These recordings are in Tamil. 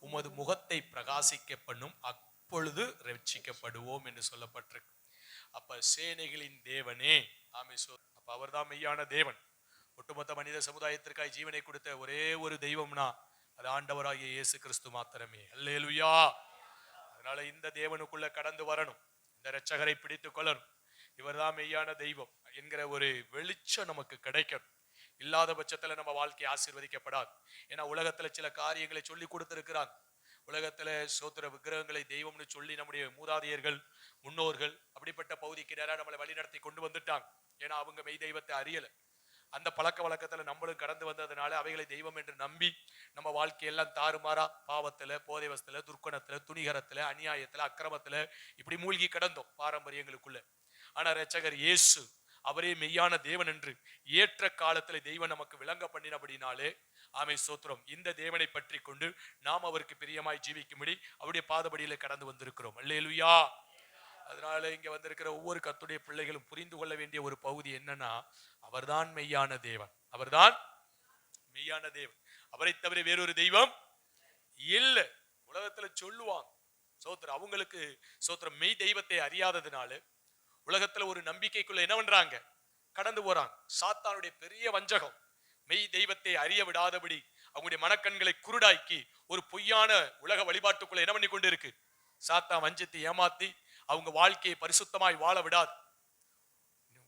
உமது முகத்தை பிரகாசிக்க பண்ணும், அப்பொழுது ரட்சிக்கப்படுவோம் என்று சொல்லப்பட்டிருக்கு. அப்ப சேனைகளின் தேவனே, அப்ப அவர்தான் மெய்யான தேவன். ஒட்டுமொத்த மனித சமுதாயத்திற்காய் ஜீவனை கொடுத்த ஒரே ஒரு தெய்வம்னா அது ஆண்டவராகிய இயேசு கிறிஸ்து மாத்திரமே. அல்லேலூயா. அதனால இந்த தேவனுக்குள்ள கடந்து வரணும், இந்த இரட்சகரை பிடித்துக் கொள்ளணும், இவர்தான் மெய்யான தெய்வம் என்கிற ஒரு வெளிச்சம் நமக்கு கிடைக்கணும். இல்லாத பட்சத்துல நம்ம வாழ்க்கை ஆசீர்வதிக்கப்படாது. ஏன்னா உலகத்துல சில காரியங்களை சொல்லி கொடுத்திருக்கிறாங்க. உலகத்துல சோத்திர விக்கிரகங்களை தெய்வம்னு சொல்லி நம்முடைய மூதாதையர்கள் முன்னோர்கள் அப்படிப்பட்ட பகுதிக்கு நேரம் நம்மளை வழிநடத்தி கொண்டு வந்துட்டாங்க. ஏன்னா அவங்க மெய் தெய்வத்தை அறியல. அந்த பழக்க வழக்கத்துல நம்மளும் கடந்து வந்ததுனால அவைகளை தெய்வம் என்று நம்பி நம்ம வாழ்க்கையெல்லாம் தாறுமாறா பாவத்துல, போதை வசத்துல, துர்க்கணத்துல, துணிகரத்துல, அநியாயத்துல, அக்கிரமத்துல இப்படி மூழ்கி கடந்தோம் பாரம்பரியங்களுக்குள்ள. ஆனா இரட்சகர் இயேசு அவரே மெய்யான தேவன் என்று ஏற்ற காலத்துல தெய்வம் நமக்கு விளங்க பண்ணினபடினாலே ஆமை சோத்திரம், இந்த தேவனை பற்றி கொண்டு நாம் அவருக்கு பிரியமாய் ஜீவிக்கும்படி அவருடைய பாதபடியில கடந்து வந்திருக்கிறோம். அல்லேலூயா. அதனால இங்க வந்திருக்கிற ஒவ்வொரு கர்த்தருடைய பிள்ளைகளும் புரிந்து கொள்ள வேண்டிய ஒரு பகுதி என்னன்னா, அவர்தான் மெய்யான தேவன், அவர்தான் மெய்யான தேவன். அவரை தவிர வேறொரு தெய்வம் இல்ல. உலகத்துல சொல்லுவாங்க சோத்திரம், அவங்களுக்கு சோத்திரம் மெய் தெய்வத்தை அறியாததுனால உலகத்துல ஒரு நம்பிக்கைக்குள்ள என்ன பண்றாங்க, கடந்து போறாங்க. சாத்தானுடைய பெரிய வஞ்சகம் மெய் தெய்வத்தை அறிய விடாதபடி அவங்களுடைய மனக்கண்களை குருடாக்கி ஒரு பொய்யான உலக வழிபாட்டுக்குள்ள என்ன பண்ணி கொண்டு இருக்கு. சாத்தான் வஞ்சத்தை ஏமாத்தி அவங்க வாழ்க்கையை பரிசுத்தமாய் வாழ விடாது,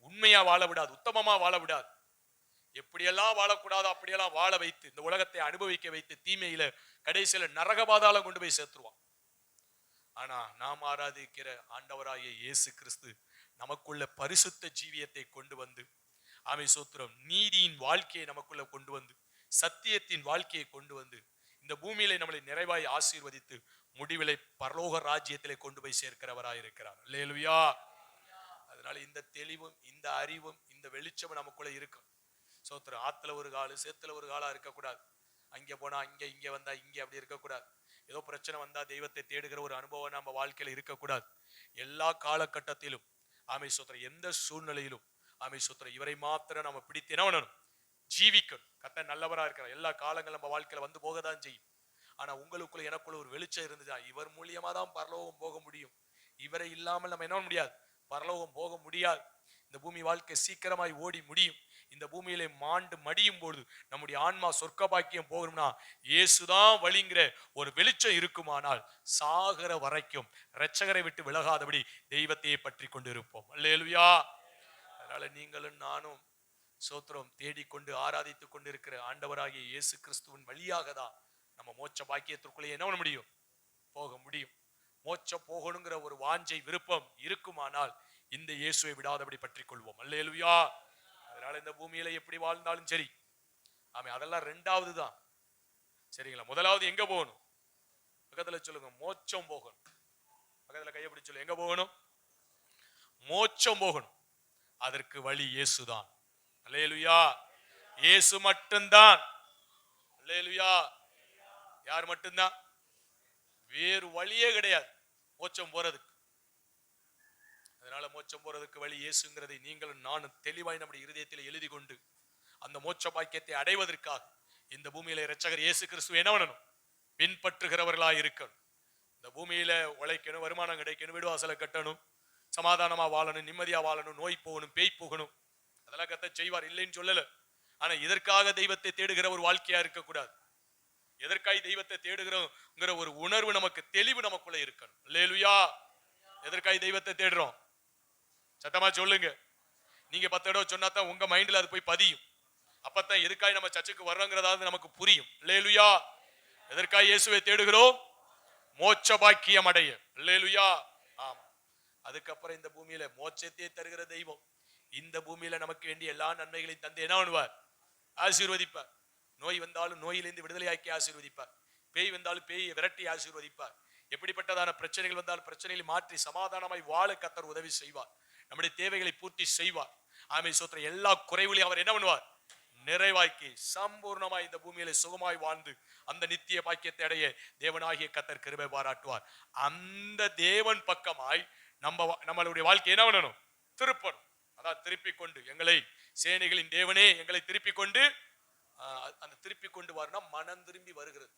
உண்மையா வாழ விடாது, உத்தமமா வாழ விடாது. எப்படியெல்லாம் வாழக்கூடாதோ அப்படியெல்லாம் வாழ வைத்து இந்த உலகத்தை அனுபவிக்க வைத்து தீமையில கடைசியில நரகபாதாளம் கொண்டு போய் சேர்த்துருவான். ஆனா நாம் ஆராதிக்கிற ஆண்டவராகிய இயேசு கிறிஸ்து நமக்குள்ள பரிசுத்த ஜீவியத்தை கொண்டு வந்து ஆமை சோத்திரம் நீதியின் வாழ்க்கையை நமக்குள்ள கொண்டு வந்து சத்தியத்தின் வாழ்க்கையை கொண்டு வந்து இந்த பூமியில நம்மளை நிறைவாய் ஆசீர்வதித்து முடிவிலை பரலோக ராஜ்யத்திலே கொண்டு போய் சேர்க்கிறவராயிருக்கிறார். அல்லேலூயா. அதனால இந்த தெளிவும் இந்த அறிவும் இந்த வெளிச்சமும் நமக்குள்ள இருக்கும். சோத்திரம் ஆத்துல ஒரு காலு சேத்துல ஒரு காலா இருக்கக்கூடாது. அங்க போனா இங்க, இங்க வந்தா இங்க அப்படி இருக்கக்கூடாது. ஏதோ பிரச்சனை வந்தா தெய்வத்தை தேடுகிற ஒரு அனுபவம் நம்ம வாழ்க்கையில இருக்கக்கூடாது. எல்லா காலகட்டத்திலும் ஆமை சோத்திரம் எந்த சூழ்நிலையிலும் ஆமை சோத்திரம் இவரை மாத்திரம் நம்ம பிடித்து என்ன பண்ணணும், ஜீவிக்கணும். கர்த்தர் நல்லவரா இருக்கிறார். எல்லா காலங்களும் நம்ம வாழ்க்கையில வந்து போகதான் செய்யும். ஆனா உங்களுக்குள்ள எனக்குள்ள ஒரு வெளிச்சம் இருந்துச்சா, இவர் மூலியமா தான் பரலோகம் போக முடியும், இவரை இல்லாமல் நம்ம என்ன பண்ண முடியாது, பரலோகம் போக முடியாது. இந்த பூமி வாழ்க்கை சீக்கிரமாய் ஓடி முடியும். இந்த பூமியிலே மாண்டு மடியும் பொழுது நம்முடைய ஆன்மா சொர்க்க பாக்கியம் போகணும்னா இயேசுதான் வழிங்கிற ஒரு வெளிச்சம் இருக்குமானால் சாகர வரைக்கும் இரட்சகரை விட்டு விலகாதபடி தெய்வத்தையே பற்றி கொண்டு இருப்போம். அல்லேலூயா. அதனால நீங்களும் நானும் சோத்திரம் தேடிக்கொண்டு ஆராதித்துக் கொண்டு இருக்கிற ஆண்டவராகிய இயேசு கிறிஸ்துவின் வழியாக தான் நம்ம மோட்ச பாக்கியத்திற்குள்ளே என்ன பண்ண முடியும், போக முடியும். மோட்சம் போகணுங்கிற ஒரு வாஞ்சை விருப்பம் இருக்குமானால் இந்த இயேசுவை விடாதபடி பற்றி கொள்வோம். அல்லேலூயா. அதனால இந்த பூமியில எப்படி வாழ்ந்தாலும் சரி ஆமே அதெல்லாம் ரெண்டாவது தான். சரிங்களா? முதலாவது எங்க போகணும், பக்கத்துல சொல்லுங்க, மோட்சம் போகணும். பக்கத்துல கையை பிடிச்சு சொல்லுங்க, எங்க போகணும், மோட்சம் போகணும். அதற்கு வழி இயேசுதான். அல்லேலூயா. இயேசு மட்டும்தான். அல்லேலூயா. யார் மட்டும்தான், வேறு வழியே கிடையாது மோட்சம் போறதுக்கு. அதனால மோட்சம் போறதுக்கு வழி இயேசுங்கிறதை நீங்களும் நானும் தெளிவாய் நம்முடைய இருதயத்தில் எழுதி கொண்டு அந்த மோட்ச பாக்கியத்தை அடைவதற்காக இந்த பூமியில இரட்சகர் இயேசு கிறிஸ்து என்ன பண்ணணும், பின்பற்றுகிறவர்களா இருக்கணும். இந்த பூமியில உழைக்கணும், வருமானம் கிடைக்கணும், வீடு வாசலை கட்டணும், சமாதானமா வாழணும், நிம்மதியா வாழணும், நோய் போகணும், பேய் போகணும், அதெல்லாம் கர்த்தர் செய்வார், இல்லைன்னு சொல்லல. ஆனா இதற்காக தெய்வத்தை தேடுகிற ஒரு வாழ்க்கையா இருக்கக்கூடாது. எதற்காக தெய்வத்தை தேடுகிறோங்கிற ஒரு உணர்வு நமக்கு, தெளிவு நமக்குள்ள இருக்கணும். அல்லேலூயா. எதற்காக தெய்வத்தை தேடுறோம், சத்தமா சொல்லுங்க. நீங்க 10 தடவை சொன்னாதான் உங்க மைண்ட்ல அது போய் பதியும். அப்பதான் எதுக்காக நம்ம சர்ச்சுக்கு வர்றோங்கிறதாவது நமக்கு புரியும். அல்லேலூயா. எதற்காக இயேசுவை தேடுகிறோம், மோட்ச பாக்கியம் அடைய. அல்லேலூயா. ஆமா. அதுக்கப்புறம் இந்த பூமியில மோட்சத்தையே தருகிற தெய்வம் இந்த பூமியில நமக்கு வேண்டிய எல்லா நன்மைகளையும் தந்து என்ன பண்ணுவார், ஆசீர்வதிப்பார். நோய் வந்தாலும் நோயிலிருந்து விடுதலையாக்கி ஆசீர்வதிப்பார். பேய் வந்தாலும் பேயை விரட்டி ஆசீர்வதிப்பார். எப்படிப்பட்டதான பிரச்சனைகள் வந்தாலும் பிரச்சனைகளை மாற்றி சமாதானமாய் வாழ கர்த்தர் உதவி செய்வார். நம்முடைய தேவைகளை பூர்த்தி செய்வார். ஆமை சோத்திர எல்லா குறைவுகளையும் அவர் என்ன பண்ணுவார், நிறைவாக்கி சம்பூர்ணமாய் இந்த பூமியில சுகமாய் வாழ்ந்து அந்த நித்திய பாக்கியத்தை அடைய தேவனாகிய கர்த்தர் கிருபை பாராட்டுவார். அந்த தேவன் பக்கமாய் நம்மளுடைய வாழ்க்கை என்ன பண்ணணும், திருப்பணும். அதான் திருப்பி கொண்டு எங்களை சேனைகளின் தேவனே எங்களை திருப்பி கொண்டு, அந்த திருப்பி கொண்டு வரணும் மனம் திரும்பி வருகிறது.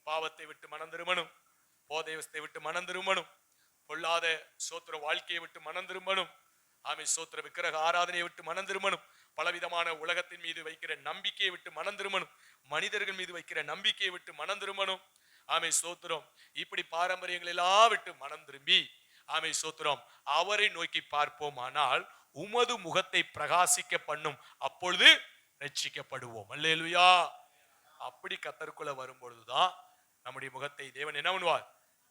பாவத்தை விட்டு மனம் திரும்பணும், போதைவஸ்தை விட்டு மனம் திரும்பணும், பொல்லாத சோத்திர வாழ்க்கையை விட்டு மனம் திரும்பணும். ஆமை சோத்திர விக்கிரக ஆராதனையை விட்டு மனம் திரும்பணும். பலவிதமான உலகத்தின் மீது வைக்கிற நம்பிக்கையை விட்டு மனம் திரும்பணும். மனிதர்கள் மீது வைக்கிற நம்பிக்கையை விட்டு மனம் திரும்பணும். ஆமை சோத்திரம். இப்படி பாரம்பரியங்கள் எல்லாம் விட்டு மனம் திரும்பி ஆமை சோத்திரம் அவரை நோக்கி பார்ப்போம். ஆனால் உமது முகத்தை பிரகாசிக்க பண்ணும், அப்பொழுது ரட்சிக்கப்படுவோம். அல்லேலூயா. அப்படி கர்த்தருக்குள்ள வரும்பொழுதுதான் நம்முடைய முகத்தை தேவன் என்ன பண்ணுவார்?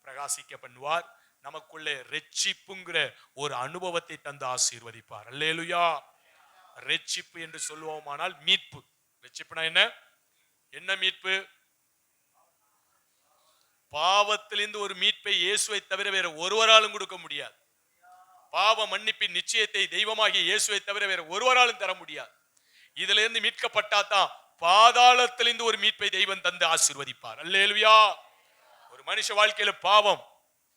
பிரகாசிக்க பண்ணுவார். நமக்குள்ளே ரட்சிப்புங்கிற ஒரு அனுபவத்தை தந்து ஆசீர்வதிப்பார். அல்லேலூயா. ரட்சிப்பு என்று சொல்லுவோமானால் மீட்பு. ரட்சிப்புனா என்ன? என்ன மீட்பு? பாவத்திலிருந்து ஒரு மீட்பை இயேசுவை தவிர வேற ஒருவராலும் கொடுக்க முடியாது. பாவ மன்னிப்பின் நிச்சயத்தை தெய்வமாகிய இயேசுவை தவிர வேற ஒருவராலும் தர முடியாது. இதுல இருந்து மீட்கப்பட்டாதான் பாதாளத்திலிருந்து ஒரு மீட்பை தெய்வம் தந்து ஆசீர்வதிப்பார். அல்லேலூயா. ஒரு மனுஷ வாழ்க்கையில பாவம்,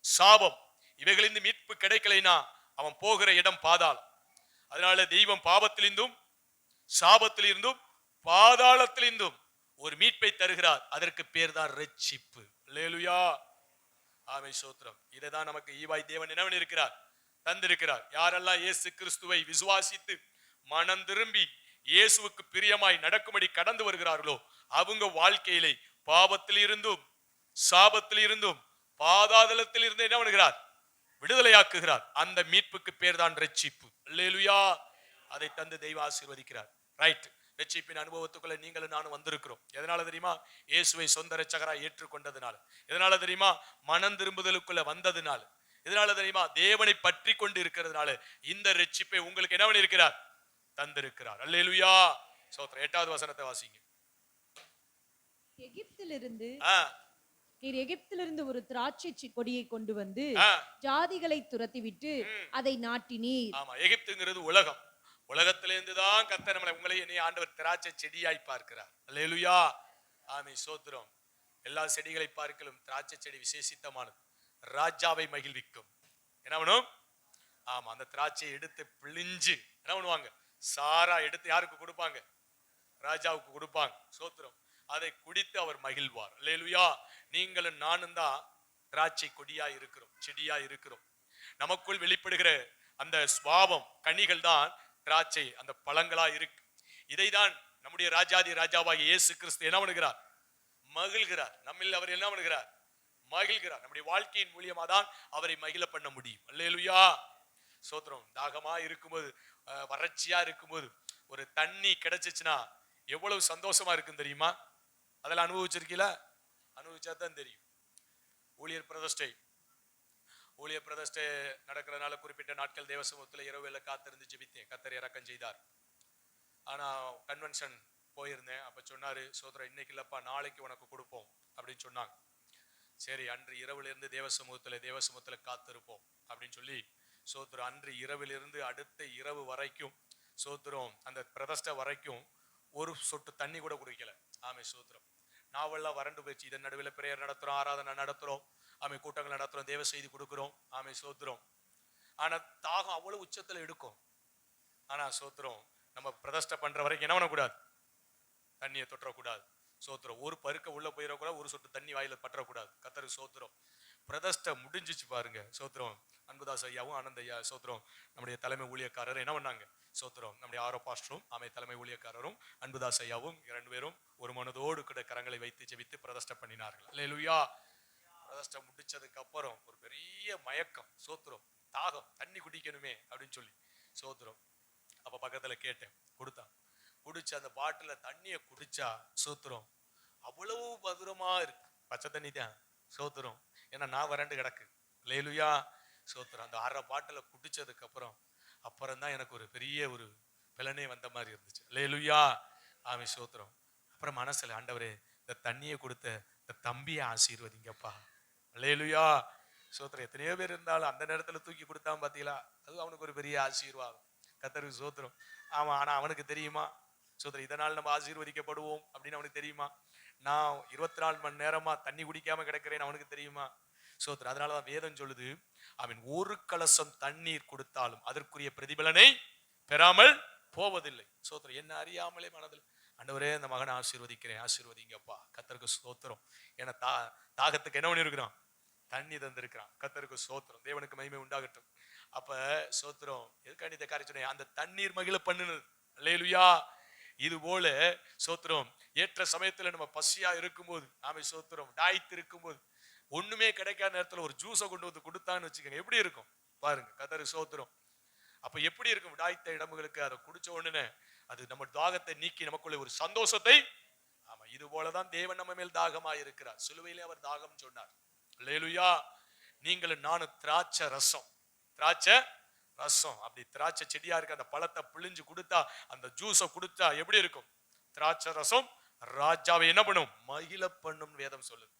சாபம் இவைகளிலிருந்து மீட்பு கிடைக்கலைனா அவன் போகிற இடம் பாதாளம். அதனால தெய்வம் பாவத்திலிருந்தும் சாபத்திலிருந்தும் பாதாளத்திலிருந்தும் ஒரு மீட்பை தருகிறார். அதற்கு பேர் தான் ரட்சிப்பு. அல்லேலூயா. ஆமென் ஸ்தோத்திரம். இதைதான் நமக்கு ஈவாய் தேவன் என்ன இருக்கிறார்? தந்திருக்கிறார். யாரெல்லாம் இயேசு கிறிஸ்துவை விசுவாசித்து மனம் திரும்பி இயேசுவுக்கு பிரியமாய் நடக்கும்படி கடந்து வருகிறார்களோ அவங்க வாழ்க்கையிலே பாவத்திலிருந்தும் சாபத்திலிருந்தும் பாதாளத்தில் இருந்து என்ன பண்ணுகிறார்? விடுதலையாக்குகிறார். அந்த மீட்புக்கு பேர் தான் ரட்சிப்பு. அல்லேலூயா. அதை தந்து தெய்வம் ஆசீர்வதிக்கிறார். ரைட். ரட்சிப்பின் அனுபவத்துக்குள்ள நீங்களும் நானும் வந்திருக்கிறோம். எதனால தெரியுமா? இயேசுவை சொந்த இரட்சகராய் ஏற்றுக்கொண்டதுனால. எதனால தெரியுமா? மனம் திரும்புதலுக்குள்ள வந்ததுனால. எதனால தெரியுமா? தேவனை பற்றி கொண்டு இருக்கிறதுனால இந்த ரட்சிப்பை உங்களுக்கு என்ன பண்ணியிருக்கிறார்? தந்திருக்கிறார். அல்லேலூயா. ஸ்தோத்திரம். 8வது வசனத்தை வாசிங்க. நீர் எகிப்திலிருந்து ஒரு திராட்சை கொடியை கொண்டு வந்து ஜாதிகளை துரத்திவிட்டு அதை நாட்டினீர். ஆமா, எகிப்துங்கிறது உலகம். உலகத்திலிருந்து தான் கர்த்தர் நம்மளை உங்களை என்னை ஆண்டவர் திராட்சை செடியாய் பார்க்கிறார். அல்லேலூயா. ஆமென் ஸ்தோத்திரம். எல்லா செடிகளை பார்க்கலும் திராட்சை செடி விசேஷித்தமானது. ராஜாவை மகிழ்விக்கும். என்ன பண்ணும்? ஆமா, அந்த திராட்சையை எடுத்து பிழிஞ்சு என்ன பண்ணுவாங்க? சாரா எடுத்து யாருக்கு கொடுப்பாங்க? ராஜாவுக்கு கொடுப்பாங்க. ஸ்தோத்திரம். அதை குடித்து அவர் மகிழ்வார். அல்லேலூயா. நீங்களும் நானும் தான் திராட்சை கொடியா இருக்கிறோம், செடியா இருக்கிறோம். நமக்குள் வெளிப்படுகிற அந்த சுவாபம் கனிகள் தான் திராட்சை அந்த பழங்களா இருக்கு. இதைதான் நம்முடைய ராஜாதி ராஜாவாகிய இயேசு கிறிஸ்து என்ன பண்ணுகிறார்? மகிழ்கிறார். நம்மில் அவர் என்ன பண்ணுகிறார்? மகிழ்கிறார். நம்முடைய வாழ்க்கையின் மூலியமா தான் அவரை மகிழ பண்ண முடியும். அல்லேலூயா. சோத்திரம். தாகமா இருக்கும்போது, வறட்சியா இருக்கும்போது ஒரு தண்ணி கிடைச்சிச்சுன்னா எவ்வளவு சந்தோஷமா இருக்குன்னு தெரியுமா? அதெல்லாம் அனுபவிச்சிருக்கீங்களா? அனுபவிச்சா தான் தெரியும். ஊழியர் பிரதிஷ்டை நடக்கிறதுனால குறிப்பிட்ட நாட்கள் தேவசமூகத்தில் இரவு எல்லாம் காத்திருந்து ஜெபித்தேன். கர்த்தர் இறக்கம் செய்தார். ஆனா கன்வென்ஷன் போயிருந்தேன். அப்ப சொன்னாரு, சோதரா இன்னைக்கு இல்லப்பா, நாளைக்கு உனக்கு கொடுப்போம் அப்படின்னு சொன்னாங்க. சரி, அன்று இரவிலிருந்து தேவசமூகத்துல காத்திருப்போம் அப்படின்னு சொல்லி சோத்திரம் அன்று இரவிலிருந்து அடுத்த இரவு வரைக்கும் சோத்திரம் அந்த பிரதிஷ்டை வரைக்கும் ஒரு சொட்டு தண்ணி கூட குடிக்கல. ஆமை சோத்திரம். நாவெல்லாம் வறண்டு போயிடுச்சு. இதன் நடுவில் பிரேயர் நடத்துறோம், ஆராதனை நடத்துறோம், ஆமை கூட்டங்கள் நடத்துறோம், தேவ செய்தி கொடுக்குறோம். ஆமை சோத்திரம். ஆனா தாகம் அவ்வளவு உச்சத்துல எடுக்கும். ஆனா சோத்திரம் நம்ம பிரதிஷ்டை பண்ற வரைக்கும் என்ன பண்ணக்கூடாது? தண்ணியை தொற்றக்கூடாது. சோத்திரம். ஒரு பருக்க உள்ள போயிடக்கூடாது, ஒரு சொட்டு தண்ணி வாயில பற்றக்கூடாது. கர்த்தருக்கு சோத்திரம். பிரதிஷ்டை முடிஞ்சிச்சு பாருங்க. சோத்திரம். அன்புதாஸ் ஐயாவும் ஆனந்த ஐயா சோத்திரம் நம்முடைய தலைமை ஊழியக்காரர் என்ன பண்ணாங்க? சோத்திரம். நம்முடைய ஆரோ பாஸ்டரும் தலைமை ஊழியக்காரரும் அன்புதாஸ் ஐயாவும் 2 பேரும் ஒரு மனதோடு கூட கரங்களை வைத்து ஜெபித்து பிரதிஷ்டை பண்ணினார்கள். அல்லேலூயா. பிரதிஷ்டை முடிச்சதுக்கு அப்புறம் ஒரு பெரிய மயக்கம். சோத்திரம். தாகம், தண்ணி குடிக்கணுமே அப்படின்னு சொல்லி சோத்திரம். அப்ப பக்கத்துல கேட்டேன், கொடுத்தான். குடிச்சு அந்த பாட்டில தண்ணியை குடிச்சா சோத்திரம் அவ்வளவு மதுரமா இருக்கு. பச்சை தண்ணி தான். சோத்திரம். ஏன்னா நான் வறண்டு கிடக்கு. அல்லேலூயா. சோத்திரம். அந்த 1/2 பாட்டில குடிச்சதுக்கு அப்புறம் தான் எனக்கு ஒரு பெரிய ஒரு பலனே வந்த மாதிரி இருந்துச்சு. அல்லேலூயா. ஆமென் சோத்திரம். அப்புறம் மனசுல, ஆண்டவரே இந்த தண்ணியை கொடுத்த இந்த தம்பியை ஆசீர்வதிங்கப்பா. அல்லேலூயா. சோத்திரம். எத்தனையோ பேர் இருந்தாலும் அந்த நேரத்துல தூக்கி கொடுத்தான் பாத்தீங்களா? அது அவனுக்கு ஒரு பெரிய ஆசீர்வாதம். கர்த்தருக்கு சோத்திரம். ஆமா, ஆனா அவனுக்கு தெரியுமா சோத்திரம் இதனால் நம்ம ஆசீர்வதிக்கப்படுவோம் அப்படின்னு அவனுக்கு தெரியுமா? நான் 24 மணி நேரமா தண்ணி குடிக்காம கிடக்கிறேன்னு அவனுக்கு தெரியுமா? சோத்திரம். அதனாலதான் வேதம் சொல்லுது, அவன் ஒரு கலசம் தண்ணீர் கொடுத்தாலும் அதற்குரிய பிரதிபலனை பெறாமல் போவதில்லை. சோத்திரம். என்ன அறியாமலே மனதில், ஆண்டவரே இந்த மகனை ஆசீர்வதிக்கிறேன், ஆசீர்வதிங்கப்பா. கர்த்தருக்கு ஸ்தோத்திரம். ஏன்னா தாகத்துக்கு என்ன பண்ணிருக்கிறான்? தண்ணி தந்திருக்கிறான். கர்த்தருக்கு ஸ்தோத்திரம். தேவனுக்கு மகிமை உண்டாகட்டும். அப்ப ஸ்தோத்திரம். எதுக்காண்டி இந்த காரியம் சொன்னேன்? அந்த தண்ணீர் மகிழ பண்ணுனது. அல்லேலூயா. இது போல ஸ்தோத்திரம், ஏற்ற சமயத்துல நம்ம பசியா இருக்கும்போது, நாம ஸ்தோத்திரம் தாய்த்து இருக்கும்போது, ஒண்ணுமே கிடைக்காத நேரத்துல ஒரு ஜூஸை கொண்டு வந்து கொடுத்தான்னு வச்சுக்கோங்க, எப்படி இருக்கும் பாருங்க. கர்த்தருக்கு ஸ்தோத்திரம். அப்ப எப்படி இருக்கும்? தாய்த்த இடமுகளுக்கு அதை குடிச்ச உடனே அது நம்ம தாகத்தை நீக்கி நமக்குள்ள ஒரு சந்தோஷத்தை. ஆமா, இது போலதான் தேவன் நம்ம மேல் தாகமா இருக்கிறார். சிலுவையிலே அவர் தாகம் சொன்னார். அல்லேலூயா. நீங்களும் நானும் திராட்சை ரசம், திராட்சை ரசம். அப்படி திராட்சை செடியா இருக்கு, அந்த பழத்தை பிழிஞ்சு கொடுத்தா, அந்த ஜூஸை கொடுத்தா எப்படி இருக்கும்? திராட்சை ரசம் ராஜாவை என்ன பண்ணும்? மகிழ பண்ணும் வேதம் சொல்லுது.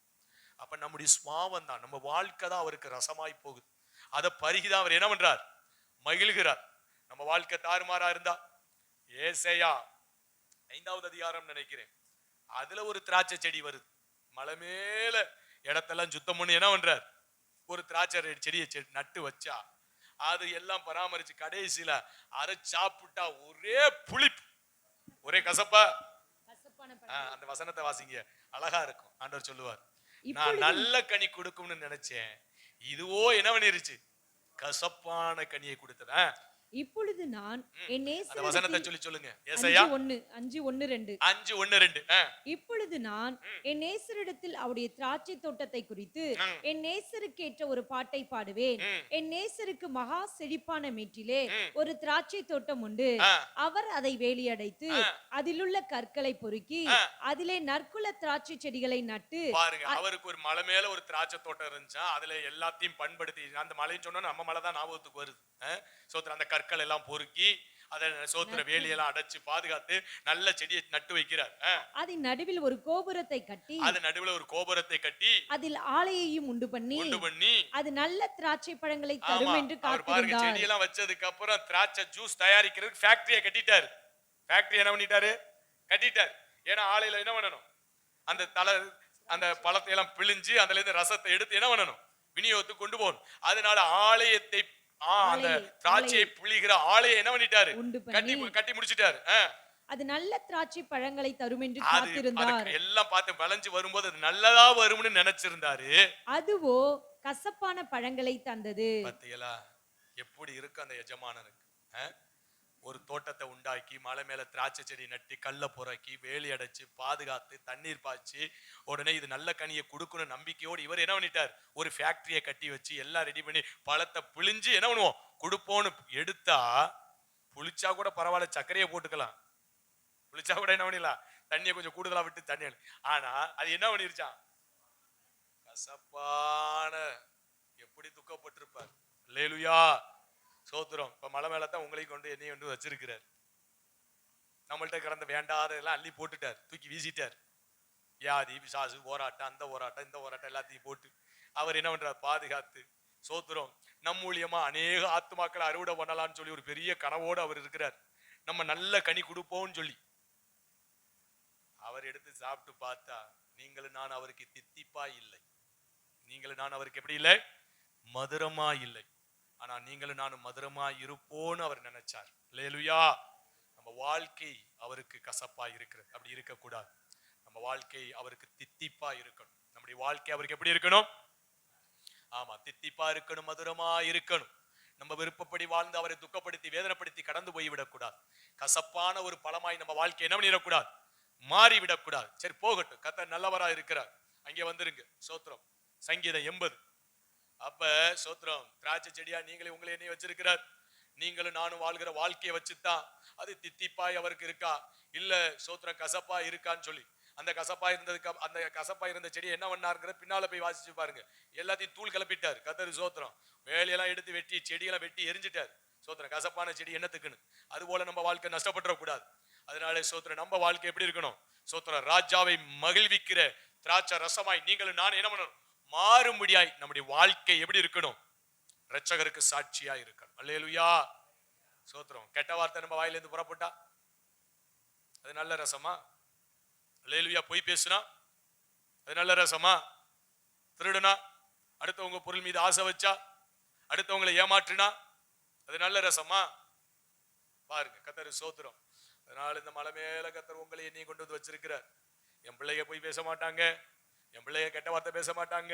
அப்ப நம்முடைய சுவாவம் தான், நம்ம வாழ்க்கை தான் அவருக்கு ரசமாய் போகுது. அதை பருகிதான் அவர் என்ன பண்றார்? மகிழ்கிறார். நம்ம வாழ்க்கை தாறுமாறா இருந்தா, ஏசையா 5வது அதிகாரம் நினைக்கிறேன், அதுல ஒரு திராட்சை செடி வருது. மலை மேல இடத்தெல்லாம் சுத்தம் பண்ணி என்ன பண்றார்? ஒரு திராட்சை செடியை நட்டு வச்சா, அது எல்லாம் பராமரிச்சு கடைசியில அதை சாப்பிட்டா ஒரே புளிப்பு, ஒரே கசப்பா. அந்த வசனத்தை வாசிங்க, அழகா இருக்கும். ஆண்டவர் சொல்லுவார், நான் நல்ல கனி கொடுக்கும்னு நினைச்சேன், இதுவோ என்ன பண்ணிருச்சு? கசப்பான கனியை கொடுத்தேன். இப்பொழுது நான் என் அந்த வசனத்தை சொல்லுங்க. ஏசாயா 5:1-2. 5:1-2. இப்பொழுது நான் என் நேசரிடத்தில் அவருடைய திராட்சை தோட்டத்தை குறித்து என் நேசருக்கேற்ற ஒரு பாட்டை பாடுவேன். என் நேசருக்கு மகா செழிப்பான மேட்டிலே ஒரு திராட்சை தோட்டம் உண்டு. அவர் அதை வேலியடைத்து அதிலுள்ள கற்களை பொறுக்கி அதிலே நற்குல திராட்சை செடிகளை நட்டு. பாருங்க, அவருக்கு ஒரு மலை மேல ஒரு திராட்சை தோட்டம் இருந்துச்சா, அதுல எல்லாத்தையும் பண்படுத்தி, அந்த மலைன்னு சொன்னா நம்ம மலை தான் ஞாபகத்துக்கு வருது. சோத்திர அந்த கற்கள் எல்லாம் பொறுக்கி அதை சோத்திர வேலியெல்லாம் அடைச்சு பாதுகாத்து நல்ல செடியை நட்டு வைக்கிறார். அதன் நடுவில் ஒரு கோபுரத்தை கட்டி, அது நடுவில் ஒரு கோபுரத்தை கட்டி அதில் ஆலையையும் உண்டு பண்ணி அது நல்ல திராட்சை பழங்களை தரும் என்று காத்திருந்தார். செடியெல்லாம் வச்சதுக்கு அப்புறம் திராட்சை ஜூஸ் தயாரிக்கிறதுக்கு ஃபேக்டரியை கட்டிட்டார். ஃபேக்டரி என்ன பண்ணிட்டாரு? கட்டிட்டார். ஏன்னா ஆலையில என்ன பண்ணணும்? அந்த பழத்தை எல்லாம் பிழிஞ்சு அதுல இருந்து ரசத்தை எடுத்து என்ன பண்ணணும்? விநியோகத்துக்கு கொண்டு போகணும். அதனால ஆலயத்தை, அந்த திராட்சையை புளிகிற ஆலையை என்ன பண்ணிட்டாரு? கட்டி முடிச்சிட்டாரு. அது நல்ல திராட்சை பழங்களை தரும் என்று காத்திருந்தார். எல்லாம் பார்த்து வளைஞ்சு வரும்போது அது நல்லதா வரும்னு நினைச்சிருந்தாரு. அதுவோ கசப்பான பழங்களை தந்தது. பாத்தீங்களா எப்படி இருக்கு அந்த எஜமானனுக்கு? ஒரு தோட்டத்தை உண்டாக்கி மலை மேல திராட்சை செடி நட்டி கல்ல புறக்கி வேலி அடைச்சு பாதுகாத்து தண்ணீர் பாய்ச்சி உடனே இது நல்ல கனியை கொடுக்கணும் நம்பிக்கையோடு இவர் என்ன பண்ணிட்டார்? ஒரு ஃபேக்டரியை கட்டி வச்சு எல்லாம் ரெடி பண்ணி பழத்தை பிழிஞ்சு என்ன பண்ணுவோம்? கொடுப்போன்னு எடுத்தா, புளிச்சா கூட பரவாயில்ல, சர்க்கரையை போட்டுக்கலாம். புளிச்சா கூட என்ன பண்ணிடலாம், தண்ணியை கொஞ்சம் கூடுதலா விட்டு தண்ணி. ஆனா அது என்ன பண்ணிருச்சான்? கசப்பான. எப்படி துக்கப்பட்டிருப்பார். அல்லேலூயா. சோத்திரம். இப்ப மலை மேலதான் உங்களை கொண்டு என்னையும் கொண்டு வச்சிருக்கிறார். நம்மள்ட்ட கிடந்த வேண்டாத எல்லாம் அள்ளி போட்டுட்டார், தூக்கி வீசிட்டார். வியாதி பிசாசு போராட்டம், அந்த போராட்டம் இந்த போராட்டம் எல்லாத்தையும் போட்டு அவர் என்ன பண்றார்? பாதுகாத்து. சோத்திரம். நம் மூலியமா அநேக ஆத்துமாக்களை அறுவடை பண்ணலாம்னு சொல்லி ஒரு பெரிய கனவோடு அவர் இருக்கிறார். நம்ம நல்ல கனி கொடுப்போம்னு சொல்லி அவர் எடுத்து சாப்பிட்டு பார்த்தா, நீங்களும் நான் அவருக்கு தித்திப்பா இல்லை, நீங்களும் நான் அவருக்கு எப்படி இல்லை? மதுரமா இல்லை. ஆனா நீங்களும் நானும் மதுரமா இருப்போன்னு அவர் நினைச்சார். அல்லேலூயா. நம்ம வாழ்க்கை அவருக்கு கசப்பா இருக்கிறது. அப்படி இருக்கக்கூடாது. நம்ம வாழ்க்கை அவருக்கு தித்திப்பா இருக்கணும். நம்முடைய வாழ்க்கை அவருக்கு எப்படி இருக்கணும்? ஆமா, தித்திப்பா இருக்கணும், மதுரமா இருக்கணும். நம்ம விருப்பப்படி வாழ்ந்து அவரை துக்கப்படுத்தி வேதனைப்படுத்தி கடந்து போய்விடக்கூடாது. கசப்பான ஒரு பழமாய் நம்ம வாழ்க்கை என்ன பண்ணிடக்கூடாது? மாறிவிடக்கூடாது. சரி, போகட்டும், கர்த்தர் நல்லவரா இருக்கிறார். அங்கே வந்துருங்க. சோத்திரம். சங்கீதம் 80. அப்ப சோத்திரம், திராட்சை செடியா நீங்களே உங்களை என்னைய வச்சிருக்கிறார். நீங்களும் நானும் வாழ்கிற வாழ்க்கையை வச்சுதான் அது தித்திப்பாய் அவருக்கு இருக்கா இல்ல சோத்திரம் கசப்பா இருக்கான்னு சொல்லி, அந்த கசப்பா இருந்த செடி என்ன பண்ணாருங்கிற பின்னால போய் வாசிச்சு பாருங்க. எல்லாத்தையும் தூள் கிளப்பிட்டாரு கர்த்தர். சோத்திரம். வேலையெல்லாம் எடுத்து வெட்டி செடியெல்லாம் வெட்டி எரிஞ்சிட்டாரு. சோத்திரம். கசப்பான செடி என்னத்துக்குன்னு. அது போல நம்ம வாழ்க்கை நஷ்டப்பட்டுற கூடாது. அதனால சோத்திரம், நம்ம வாழ்க்கை எப்படி இருக்கணும்? சோத்திரம். ராஜாவை மகிழ்விக்கிற திராட்சை ரசமாய் நீங்களும் நான் என்ன பண்ணணும்? மாறும்படியாய் நம்முடைய வாழ்க்கை எப்படி இருக்கணும்? இரட்சகருக்கு சாட்சியா இருக்கணும். அல்லேலூயா. சோத்திரம். கெட்ட வார்த்தை நம்ம வாயிலிருந்து புறப்பட்டா அது நல்ல ரசமா? அல்லேலூயா. பொய் பேசுனா அது நல்ல ரசமா? திருடுனா, அடுத்தவங்க பொருள் மீது ஆசை வச்சா, அடுத்தவங்களை ஏமாற்றினா அது நல்ல ரசமா? பாருங்க கர்த்தர். சோத்திரம். அதனால இந்த மலை மேல கத்தர் உங்களை என்னையும் கொண்டு வந்து வச்சிருக்கிறார். என் பிள்ளைங்க போய் பேச மாட்டாங்க, என் பிள்ளைங்க கெட்ட வார்த்தை பேச மாட்டாங்க,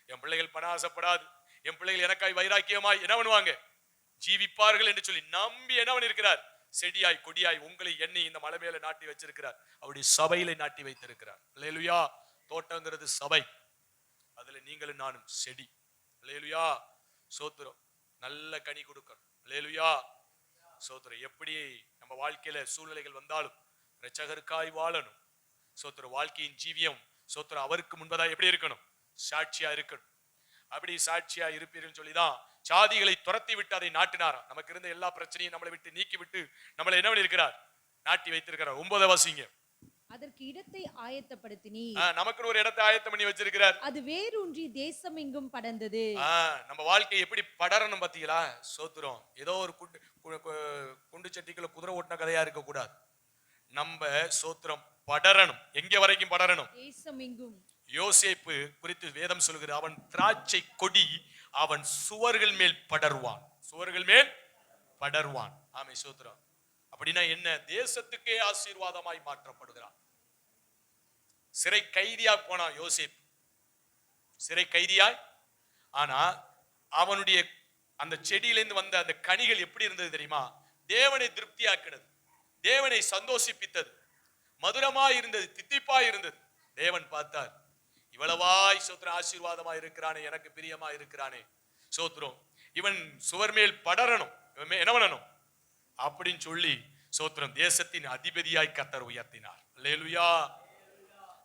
என் பிள்ளைகள் பண ஆசைப்படாது, என் பிள்ளைகள் எனக்காய் வைராக்கியமாய் என்ன பண்ணுவாங்க, ஜீவிப்பார்கள் என்று சொல்லி நம்பி என்ன பண்ணிருக்கிறார், செடியாய் கொடியாய் உங்களை எண்ணி இந்த மலை மேல நாட்டி வச்சிருக்கிறார். அவருடைய சபையில நாட்டி வைத்திருக்கிறார். அல்லேலூயா. தோட்டங்கிறது சபை, அதுல நீங்களும் நானும் செடி. அல்லேலூயா. சோத்திரம். நல்ல கனி கொடுக்கணும். அல்லேலூயா. சோத்திரம். எப்படி நம்ம வாழ்க்கையில சூழ்நிலைகள் வந்தாலும் இரட்சகருக்காய் வாழணும். சோத்திர வாழ்க்கையின் ஜீவியம் சோத்திரம் அவருக்கு முன்பதாக எப்படி இருக்கணும், சாட்சியா இருக்கணும். அப்படி சாட்சியா இருப்பீர்கள் சொல்லிதான் சாதிகளை துரத்தி விட்டு அதை நாட்டினாராம். நமக்கு இருந்த எல்லா பிரச்சனையும் நம்மளை விட்டு நீக்கி விட்டு நம்மளை என்ன பண்ணிருக்கிறார், நாட்டி வைத்திருக்கிறார். 9 வாசிங்க. அதற்கு இடத்தை ஆயத்தப்படுத்தினி, நமக்கு ஒரு இடத்தை ஆயத்தம் பண்ணி வச்சிருக்கிறார். அது வேரூன்றி தேசம் எங்கும் படர்ந்தது. நம்ம வாழ்க்கை எப்படி படரணும் பாத்தீங்களா? சோத்திரம். ஏதோ ஒரு குண்டு சட்டிக்குள்ள குதிரை ஓட்டின கதையா இருக்க கூடாது. நம்ம சோத்திரம் படரணும். எங்க வரைக்கும் படரணும்? தேசம் எங்கும். யோசேப்பு குறித்து வேதம் சொல்கிறது, அவன் திராட்சை கொடி, அவன் சுவர்கள் மேல் படர்வான், சுவர்கள் மேல் படர்வான். ஆமை சோத்திரம். அப்படின்னா என்ன? தேசத்துக்கே ஆசீர்வாதமாய் மாற்றப்படுகிறான். சிறை கைதியா போனான் யோசேப்பு, சிறை கைதியாய். ஆனா அவனுடைய அந்த செடியிலிருந்து வந்த அந்த கனிகள் எப்படி இருந்தது தெரியுமா? தேவனை திருப்தியாக்கினது, தேவனை சந்தோஷிப்பித்தது, மதுரமாய் இருந்தது, தித்திப்பாய் இருந்தது. தேவன் பார்த்தார், இவ்வளவாய் சோத்திரம் ஆசீர்வாதமாய் இருக்கிறானே, எனக்கு பிரியமா இருக்கிறானே, சோத்திரம் இவன் சுவர் மேல் படரணும், இவன் என்ன பண்ணணும் அப்படின்னு சொல்லி சோத்திரம் தேசத்தின் அதிபதியாய் கர்த்தர் உயர்த்தினார். அல்லேலூயா.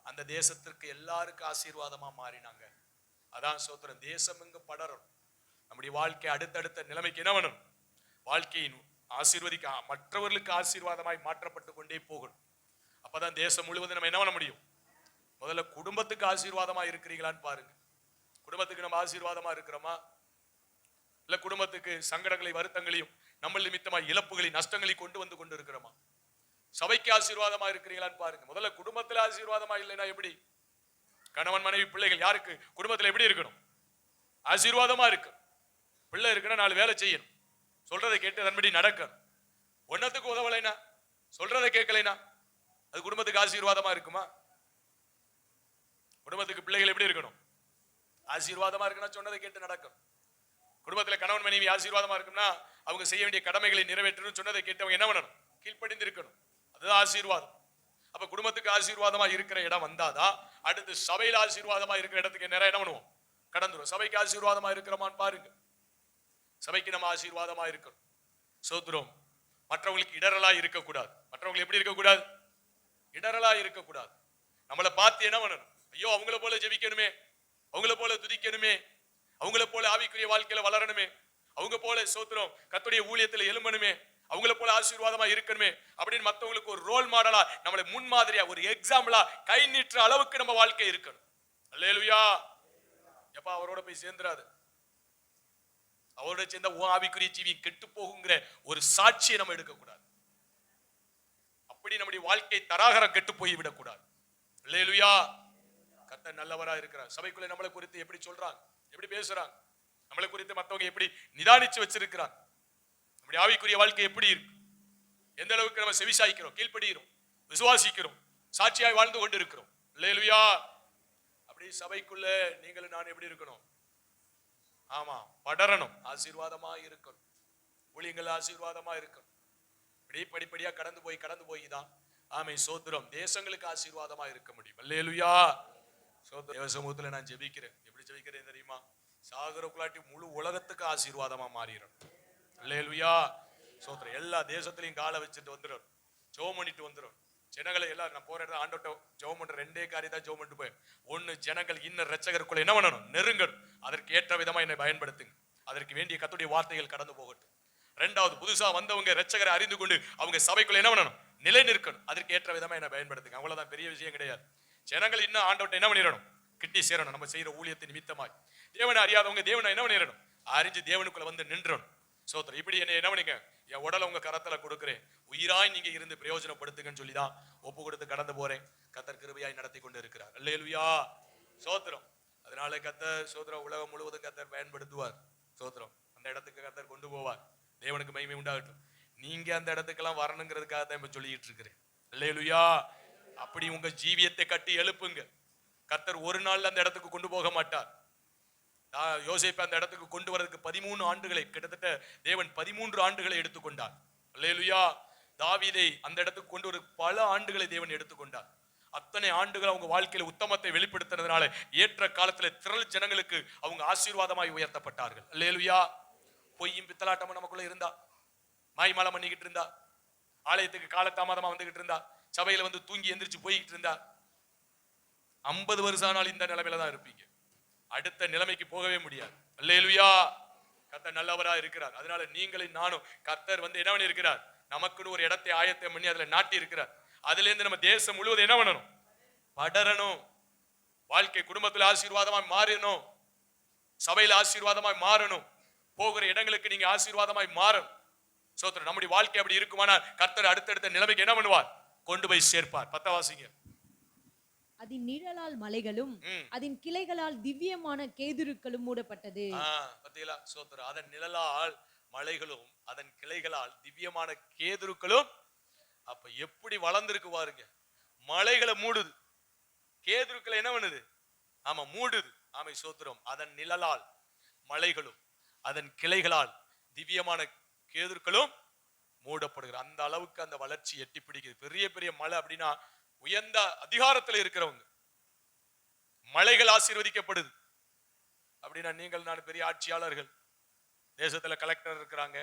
அந்த தேசத்திற்கு எல்லாருக்கும் ஆசீர்வாதமா மாறினாங்க. அதான் சோத்திரம். தேசம் எங்கு படரும். நம்முடைய வாழ்க்கை அடுத்தடுத்த நிலைமைக்கு என்ன பண்ணணும், வாழ்க்கையின் ஆசீர்வதிக்க மற்றவர்களுக்கு ஆசீர்வாதமாய் மாற்றப்பட்டு கொண்டே போகணும். அப்பதான் தேசம் முழுவதும் நம்ம என்ன பண்ண முடியும். முதல்ல குடும்பத்துக்கு ஆசீர்வாதமா இருக்கிறீங்களான்னு பாருங்க. குடும்பத்துக்கு நம்ம ஆசீர்வாதமா இருக்கிறோமா, இல்ல குடும்பத்துக்கு சங்கடங்களை வருத்தங்களையும் நம்ம நிமித்தமா இழப்புகளையும் நஷ்டங்களையும் கொண்டு வந்து கொண்டு இருக்கிறோமா? சபைக்கு ஆசீர்வாதமா இருக்கிறீங்களான்னு பாருங்க. முதல்ல குடும்பத்துல ஆசீர்வாதமா இல்லைன்னா எப்படி? கணவன் மனைவி பிள்ளைகள் யாருக்கு குடும்பத்துல எப்படி இருக்கணும்? ஆசீர்வாதமா இருக்கு. பிள்ளை இருக்குன்னா 4 வேலை செய்யணும், சொல்றதை கேட்டு அதன்படி நடக்கணும். ஒன்னத்துக்கு உதவலைனா, சொல்றதை கேட்கலைனா அது குடும்பத்துக்கு ஆசீர்வாதமா இருக்குமா? குடும்பத்துக்கு பிள்ளைகள் எப்படி இருக்கணும்? ஆசீர்வாதமா இருக்குன்னா சொன்னதை கேட்டு நடக்கணும். குடும்பத்துல கணவன் மனைவி ஆசீர்வாதமா இருக்கும்னா அவங்க செய்ய வேண்டிய கடமைகளை நிறைவேற்றணும், சொன்னதை கேட்டு அவங்க என்ன பண்ணணும், கீழ்ப்படிந்து இருக்கணும். அதுதான் ஆசீர்வாதம். அப்ப குடும்பத்துக்கு ஆசீர்வாதமா இருக்கிற இடம் வந்தாதான் அடுத்து சபையில ஆசீர்வாதமா இருக்கிற இடத்துக்கு நிறைய என்ன பண்ணுவோம், கடந்துரும். சபைக்கு ஆசீர்வாதமா இருக்கிறோமான்னு பாருங்க. சபைக்கு நம்ம ஆசீர்வாதமா இருக்கணும். சோத்திரம். மற்றவங்களுக்கு இடரலா இருக்கக்கூடாது. மற்றவங்களுக்கு எப்படி இருக்கக்கூடாது? இடரலா இருக்கக்கூடாது. நம்மளை பார்த்து என்ன பண்ணணும், ஐயோ அவங்கள போல ஜெபிக்கணுமே, அவங்கள போல துதிக்கணுமே, அவங்கள போல ஆவிக்குரிய வாழ்க்கையில வளரணுமே, அவங்க போல சோத்திரம் கர்த்தருடைய ஊழியத்துல எழும்பணுமே, அவங்கள போல ஆசீர்வாதமா இருக்கணுமே அப்படின்னு மற்றவங்களுக்கு ஒரு ரோல் மாடலா, நம்மளை முன்மாதிரியா ஒரு எக்ஸாம்பிளா கை நீட்டுற அளவுக்கு நம்ம வாழ்க்கை இருக்கணும். அல்லேலூயா. எப்பா அவரோட போய் சேர்ந்துராது. அவரோட சேர்ந்த ஆவிக்குரிய ஜீவி கெட்டு போகுங்கிற ஒரு சாட்சியை நம்ம எடுக்கக்கூடாது. அப்படி நம்முடைய வாழ்க்கை தராகரம் கெட்டு போய் விடக்கூடாது. அல்லேலூயா. கர்த்தர் நல்லவரா இருக்கிறார். சபைக்குள்ள நம்மளை குறித்து எப்படி சொல்றாங்க, எப்படி பேசுறாங்க, நம்மளை குறித்து மற்றவங்க எப்படி நிதானிச்சு வச்சிருக்கிறாங்க, நம்முடைய ஆவிக்குரிய வாழ்க்கை எப்படி இருக்கு, எந்த அளவுக்கு நம்ம செவிசாய்க்கிறோம், கீழ்ப்படுகிறோம், விசுவாசிக்கிறோம், சாட்சியாய் வாழ்ந்து கொண்டு இருக்கிறோம். அல்லேலூயா. அப்படி சபைக்குள்ள நீங்களும் நான் எப்படி இருக்கணும்? ஆமா, படரணும், ஆசீர்வாதமா இருக்கணும், ஊழியங்கள் ஆசீர்வாதமா இருக்கணும். இப்படி படிப்படியா கடந்து போய் தான் ஆமை சோத்திரம் தேசங்களுக்கு ஆசீர்வாதமா இருக்க முடியும். அல்லேலூயா. தேவ சமூகத்துல நான் ஜெபிக்கிறேன். எப்படி ஜெபிக்கிறேன் தெரியுமா? சாகரக்குள்ளாட்டி முழு உலகத்துக்கு ஆசீர்வாதமா மாறிடும். அல்லேலூயா. சோத்திரம். எல்லா தேசத்திலையும் காலை வச்சுட்டு வந்துடும், ஜெபம் பண்ணிட்டு வந்துடும். ஜனங்களை எல்லாம் நான் போற இடத்துல ஆண்டோட்ட ஜெபம் பண்ற 2 காரியம் தான் ஜெபம் பண்ணிட்டு போய், ஒன்னு ஜனங்கள் இன்னும் இரட்சகருக்குள்ள என்ன பண்ணணும், நெருங்கணும். அதற்கு ஏற்ற விதமா என்னை பயன்படுத்துங்க. அதற்கு வேண்டிய கர்த்தருடைய வார்த்தைகள் கடந்து போகட்டும். 2வது புதுசா வந்தவங்க இரட்சகரை அறிந்து கொண்டு அவங்க சபைக்குள்ள என்ன பண்ணணும், நிலை நிற்கணும். அதற்கு ஏற்ற விதமா என்ன பயன்படுத்துங்க. அவ்வளவுதான், பெரிய விஷயம் கிடையாது. ஜனங்கள் இன்னும் ஆண்டவர்ட்ட என்ன பண்ணிடணும், கிட்டி சேரணும். நம்ம செய்யற ஊழியத்தின் நிமித்தமாய் தேவனை அறியாதவங்க தேவனை என்ன பண்ணிடணும், அறிஞ்சு தேவனுக்குள்ள வந்து நின்றணும். சோத்திரம். இப்படி என்ன பண்ணிக்க, என் உடலை உங்க கரத்துல கொடுக்கிறேன், உயிராய் நீங்க இருந்து பிரயோஜனப்படுத்துங்கன்னு சொல்லிதான் ஒப்பு கொடுத்து கடந்து போறேன். கர்த்தர் கிருபையாய் நடத்தி கொண்டு இருக்கிறார். அல்லேலூயா. சோத்திரம். அதனால கர்த்தர் சோத்திரம் உலகம் முழுவதும் கர்த்தர் பயன்படுத்துவார். சோத்திரம். அந்த இடத்துக்கு கர்த்தர் கொண்டு போவார். தேவனுக்கு மகிமை உண்டாகட்டும். நீங்க அந்த இடத்துக்கெல்லாம் வரணுங்கிறதுக்காக தான் இப்ப சொல்லிட்டு இருக்கிறேன். அல்லேலூயா. அப்படி உங்க ஜீவியத்தை கட்டி எழுப்புங்க. கர்த்தர் ஒரு நாள்ல அந்த இடத்துக்கு கொண்டு போக மாட்டார். யோசேப்பை அந்த இடத்துக்கு கொண்டு வரதுக்கு 13 ஆண்டுகளை, கிட்டத்தட்ட தேவன் 13 ஆண்டுகளை எடுத்துக்கொண்டார். அல்லேலூயா. தாவீதை அந்த இடத்துக்கு கொண்டு வர பல ஆண்டுகளை தேவன் எடுத்துக்கொண்டார். அத்தனை ஆண்டுகள் அவங்க வாழ்க்கையில உத்தமத்தை வெளிப்படுத்தினதுனால ஏற்ற காலத்துல திரள் ஜனங்களுக்கு அவங்க ஆசீர்வாதமாய் உயர்த்தப்பட்டார்கள். அல்லேலூயா. பொய்யும் பித்தலாட்டமும் நமக்குள்ள இருந்தா, மாய்மாலம் பண்ணிக்கிட்டு இருந்தா, ஆலயத்துக்கு காலதாமதமா வந்துகிட்டு இருந்தா, சபையில வந்து தூங்கி எந்திரிச்சு போய்கிட்டு இருந்தா, 50 வருஷம் ஆனாலும் இந்த நிலைமையில தான் இருப்பீங்க. அடுத்த நிலைமைக்கு போகவே முடியாது. அல்லேலூயா. கர்த்தர் நல்லவரா இருக்கிறார். அதனால நீங்களும் நானும், கர்த்தர் வந்து என்ன பண்ணி இருக்கிறார், நமக்குன்னு ஒரு இடத்தை ஆயத்தம் பண்ணி அதுல நாட்டி இருக்கிறார். அதுல இருந்து நம்ம தேசம் முழுவதும் என்ன பண்ணணும், படரணும். வாழ்க்கை குடும்பத்துல ஆசீர்வாதமாய் மாறணும், சபையில ஆசீர்வாதமாய் மாறணும், போகிற இடங்களுக்கு நீங்க ஆசீர்வாதமாய் மாறணும். சோத்திரம். நம்முடைய வாழ்க்கை அப்படி இருக்குமானால் கர்த்தர் அடுத்தடுத்த நிலைமைக்கு என்ன பண்ணுவார், கொண்டு போய் சேர்ப்பார். 10 வாசிங்க. அதன் நிழலால் மலைகளும் அதன் கிளைகளால் திவ்யமான கேதுருக்களும் மூடப்பட்டது. பத்தியலா. சோத்திரம். அதன் நிழலால் மலைகளும் அதன் கிளைகளால் திவ்யமான கேதுருக்களும். அப்ப எப்படி வளர்ந்திருக்கு பாருங்க. மலைகளை மூடுது, கேதுருக்களை என்ன பண்ணுது, ஆமா மூடுது. ஆமை சோத்திரம். அதன் நிழலால் மலைகளும் அதன் கிளைகளால் திவ்யமான கேதுருக்களும் மூடப்படுகிற அந்த அளவுக்கு அந்த வளர்ச்சி எட்டி பிடிக்குது. பெரிய பெரிய மலை அப்படின்னா உயர்ந்த அதிகாரத்தில் இருக்கிறவங்க, மலைகள் ஆசீர்வதிக்கப்படுது அப்படின்னா நீங்கள் நான் பெரிய ஆட்சியாளர்கள், தேசத்துல கலெக்டர் இருக்கிறாங்க,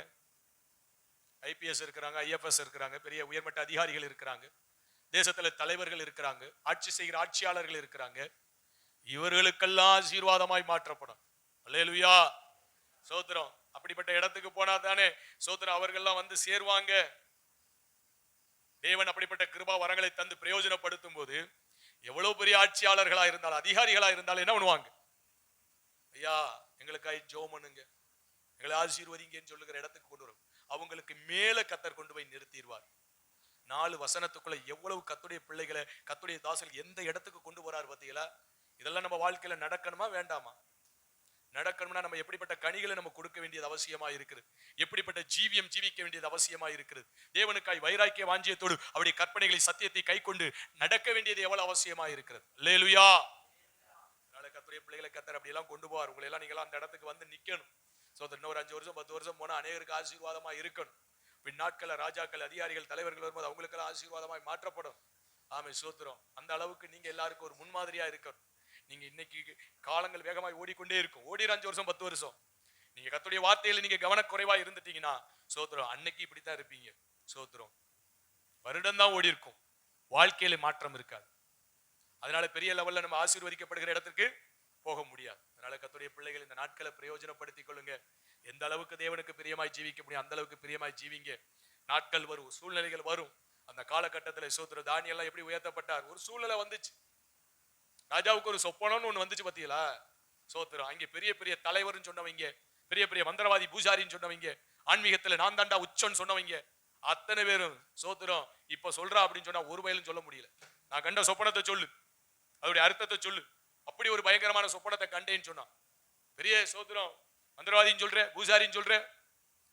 ஐபிஎஸ் இருக்கிறாங்க, ஐஎஃப்எஸ் இருக்கிறாங்க, பெரிய உயர்மட்ட அதிகாரிகள் இருக்கிறாங்க, தேசத்துல தலைவர்கள் இருக்கிறாங்க, ஆட்சி செய்கிற ஆட்சியாளர்கள் இருக்கிறாங்க. இவர்களுக்கெல்லாம் ஆசீர்வாதமாய் மாற்றப்படும். அல்லேலூயா. சோத்திரம். அப்படிப்பட்ட இடத்துக்கு போனா தானே சோத்திரம் அவர்கள்லாம் வந்து சேருவாங்க. தேவன் அப்படிப்பட்ட கிருபா வரங்களை தந்து பிரயோஜனப்படுத்தும் போது எவ்வளவு பெரிய ஆட்சியாளர்களா இருந்தாலும் அதிகாரிகளா இருந்தாலும் என்ன பண்ணுவாங்க, ஐயா எங்களுக்காக ஜெபம் பண்ணுங்க, எங்களை ஆசீர்வதிங்கன்னு சொல்லுகிற இடத்துக்கு கொண்டு வரும். அவங்களுக்கு மேல கர்த்தர் கொண்டு போய் நிறுத்திடுவார். 4 வசனத்துக்குள்ள எவ்வளவு கர்த்தருடைய பிள்ளைகளை, கர்த்தருடைய தாசர்கள் எந்த இடத்துக்கு கொண்டு போறாரு பாத்தீங்களா. இதெல்லாம் நம்ம வாழ்க்கையில நடக்கணுமா வேண்டாமா? நடக்கணும்னா நம்ம எப்படிப்பட்ட கனிகளை நம்ம கொடுக்க வேண்டியது அவசியமா இருக்குது, எப்படிப்பட்ட ஜீவியம் ஜீவிக்க வேண்டியது அவசியமா இருக்குது. தேவனுக்காய் வைராக்கிய வாஞ்சியத்தோடு அவருடைய கற்பனைகளை சத்தியத்தை கை கொண்டு நடக்க வேண்டியது எவ்வளவு அவசியமா இருக்கிறது. அல்லேலூயா. அதனால கர்த்தருடைய பிள்ளைகளை கர்த்தர் அப்படி எல்லாம் கொண்டு போவார். உங்களை எல்லாம் நீங்க அந்த இடத்துக்கு வந்து நிக்கணும். இன்னும் ஒரு 5 வருஷம் 10 வருஷம் போனா அநேகருக்கு ஆசீர்வாதமா இருக்கணும். பின்னாட்கள ராஜாக்கள் அதிகாரிகள் தலைவர்கள் வரும்போது அவங்களுக்கெல்லாம் ஆசீர்வாதமாய் மாற்றப்படும். ஆமை சோத்திரம். அந்த அளவுக்கு நீங்க எல்லாருக்கும் ஒரு முன்மாதிரியா இருக்கணும். நீங்க இன்னைக்கு காலங்கள் வேகமாய் ஓடிக்கொண்டே இருக்கும். ஓடிற 5 வருஷம் 10 வருஷம் நீங்க கர்த்தருடைய வார்த்தையில நீங்க கவனக்குறைவா இருந்துட்டீங்கன்னா சோத்திரம் அன்னைக்கு இப்படித்தான் இருப்பீங்க. சோத்திரம். வருடம் தான் ஓடி இருக்கும், வாழ்க்கையில மாற்றம் இருக்காது. அதனால பெரிய லெவல்ல நம்ம ஆசீர்வதிக்கப்படுகிற இடத்துக்கு போக முடியாது. அதனால கர்த்தருடைய பிள்ளைகள் இந்த நாட்களை பிரயோஜனப்படுத்திக் கொள்ளுங்க. எந்த அளவுக்கு தேவனுக்கு பிரியமாய் ஜீவிக்க முடியும் அந்த அளவுக்கு பிரியமாய் ஜீவிங்க. நாட்கள் வரும், சூழ்நிலைகள் வரும். அந்த காலகட்டத்தில் சோத்திர தானியேல் எப்படி உயர்த்தப்பட்டார், ஒரு சூழ்நிலை வந்துச்சு. ராஜாவுக்கு ஒரு சொப்பனம்னு ஒண்ணு வந்துச்சு பாத்தீங்களா. சோத்திரம். அங்கே பெரிய பெரிய தலைவர்னு சொன்னவங்க, பெரிய பெரிய மந்திரவாதி பூஜாரின்னு சொன்னவங்க, ஆன்மீகத்துல நான் தாண்டா உச்சன்னு சொன்னவங்க அத்தனை பேரும் சோத்திரம் இப்ப சொல்றா அப்படின்னு சொன்னா ஒரு வயலும் சொல்ல முடியல. நான் கண்ட சொப்பனத்தை சொல்லு, அதோடைய அர்த்தத்தை சொல்லு, அப்படி ஒரு பயங்கரமான சொப்பனத்தை கண்டேன்னு சொன்னான். பெரிய சோத்திரம் மந்திரவாதின்னு சொல்ற, பூஜாரின்னு சொல்ற,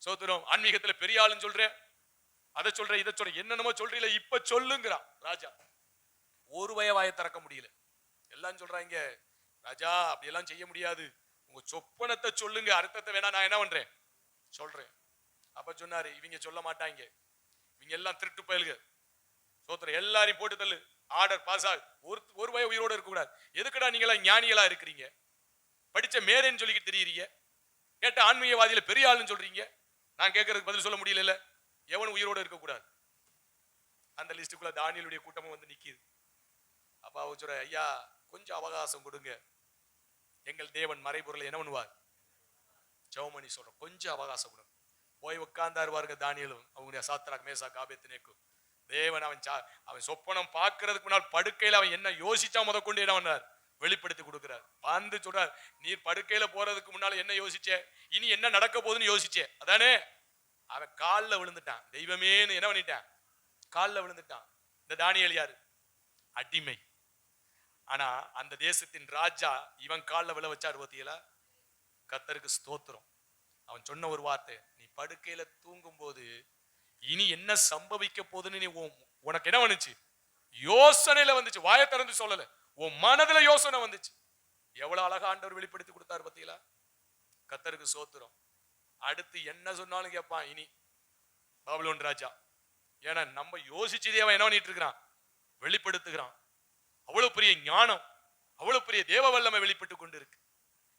சோத்திரம் ஆன்மீகத்துல பெரிய ஆளுன்னு சொல்ற, அதை சொல்ற இதை சொல்ற, என்னென்னமோ சொல்றீல இப்ப சொல்லுங்கிறான் ராஜா. ஒரு வாயை திறக்க முடியல. எல்லாம் சொல்றாங்க ராஜா அப்படி எல்லாம் செய்ய முடியாது, உங்க சொப்பனத்தை சொல்லுங்க, அர்த்தத்தை வேணா நான் என்ன பண்றேன் சொல்றேன். அப்ப சொன்னாரு இவங்க சொல்ல மாட்டாங்க, இவங்க எல்லாம் திருட்டு பயலுக, சோத்திரம் எல்லாரையும் போட்டு தள்ளு, ஆர்டர் பாஸ் ஆகு, ஒரு வய உயிரோட இருக்க கூடாது. எதுக்குடா நீங்க எல்லாம் ஞானிகளா இருக்கிறீங்க, படிச்ச மேரேன்னு சொல்லிக்கிட்டு தெரியுறீங்க, கேட்ட ஆன்மீகவாதியில பெரிய ஆளுன்னு சொல்றீங்க, நான் கேட்கறதுக்கு பதில் சொல்ல முடியல, எவனும் உயிரோட இருக்க கூடாது. அந்த லிஸ்டுக்குள்ள தானியேலுடைய கூட்டமும் வந்து நிக்குது. அப்பா சொல்ற ஐயா கொஞ்சம் அவகாசம் கொடுங்க, எங்கள் தேவன் மறைபொருளை என்ன பண்ணுவார் ஜெபமணி சொல்றோம், கொஞ்சம் அவகாசம் கொடுங்க. போய் உட்கார்ந்தாரு பாருங்க தானியேலும் அவங்க சாத்ராக் மேசாக் ஆபேத்நேகோ. தேவன் அவன் சொப்பனம் பார்க்கறதுக்கு முன்னால் படுக்கையில அவன் என்ன யோசிச்சா முதற்கொண்டு என்ன பண்ணார் வெளிப்படுத்தி கொடுக்கிறார். வந்து சொல்றார் நீர் படுக்கையில போறதுக்கு முன்னால என்ன யோசிச்சே, இனி என்ன நடக்க போகுதுன்னு யோசிச்சே அதானே. அவன் காலில் விழுந்துட்டான், தெய்வமேன்னு என்ன பண்ணிட்டான் காலில் விழுந்துட்டான். இந்த தானியேல் யாரு, அடிமை. ஆனா அந்த தேசத்தின் ராஜா இவன் காலில் விழ வச்சாரு பாத்தீங்களா. கர்த்தருக்கு ஸ்தோத்திரம். அவன் சொன்ன ஒரு வார்த்தை, நீ படுக்கையில தூங்கும் போது இனி என்ன சம்பவிக்க போகுதுன்னு நீ உனக்கு என்ன வந்துச்சு? யோசனையில வந்துச்சு. வாயை திறந்து சொல்லல, உன் மனதுல யோசனை வந்துச்சு. எவ்வளவு அழகா ஆண்டவர் வெளிப்படுத்தி கொடுத்தாரு பத்தியில. கர்த்தருக்கு சோத்திரம். அடுத்து என்ன சொன்னாலும் கேட்பான் இனி பாபிலோன் ராஜா. ஏன்னா நம்ம யோசிச்சதே அவன் என்ன பண்ணிட்டு இருக்கிறான்? வெளிப்படுத்துகிறான். அவ்வளவு பெரிய ஞானம், அவ்வளவு பெரிய தேவ வல்லமை வெளிப்பட்டு கொண்டு இருக்கு.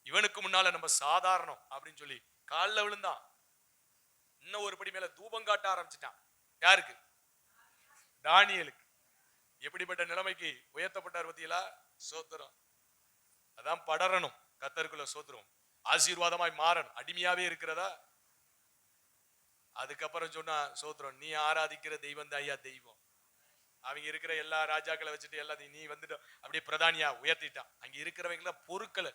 இவனுக்கு முன்னால நம்ம சாதாரணம் அப்படின்னு சொல்லி காலில் விழுந்தான். இன்னும் ஒரு படி மேல தூபம் காட்ட ஆரம்பிச்சிட்டான். யாருக்கு? தானியேலுக்கு. எப்படிப்பட்ட நிலைமைக்கு உயர்த்தப்பட்டார் பத்தியலா? சோத்திரம். அதான் படரணும் கர்த்தருக்குள்ள. சோத்திரம். ஆசீர்வாதமாய் மாறணும். அடிமையாவே இருக்கிறதா? அதுக்கப்புறம் சொன்னா சோத்திரம், நீ ஆராதிக்கிற தெய்வம் தான் ஐயா தெய்வம். அவங்க இருக்கிற எல்லா ராஜாக்களை வச்சுட்டு எல்லாத்தையும் நீ வந்துட்டு அப்படியே பிரதானியா உயர்த்திட்டான். அங்க இருக்கிறவங்கள பொருட்களை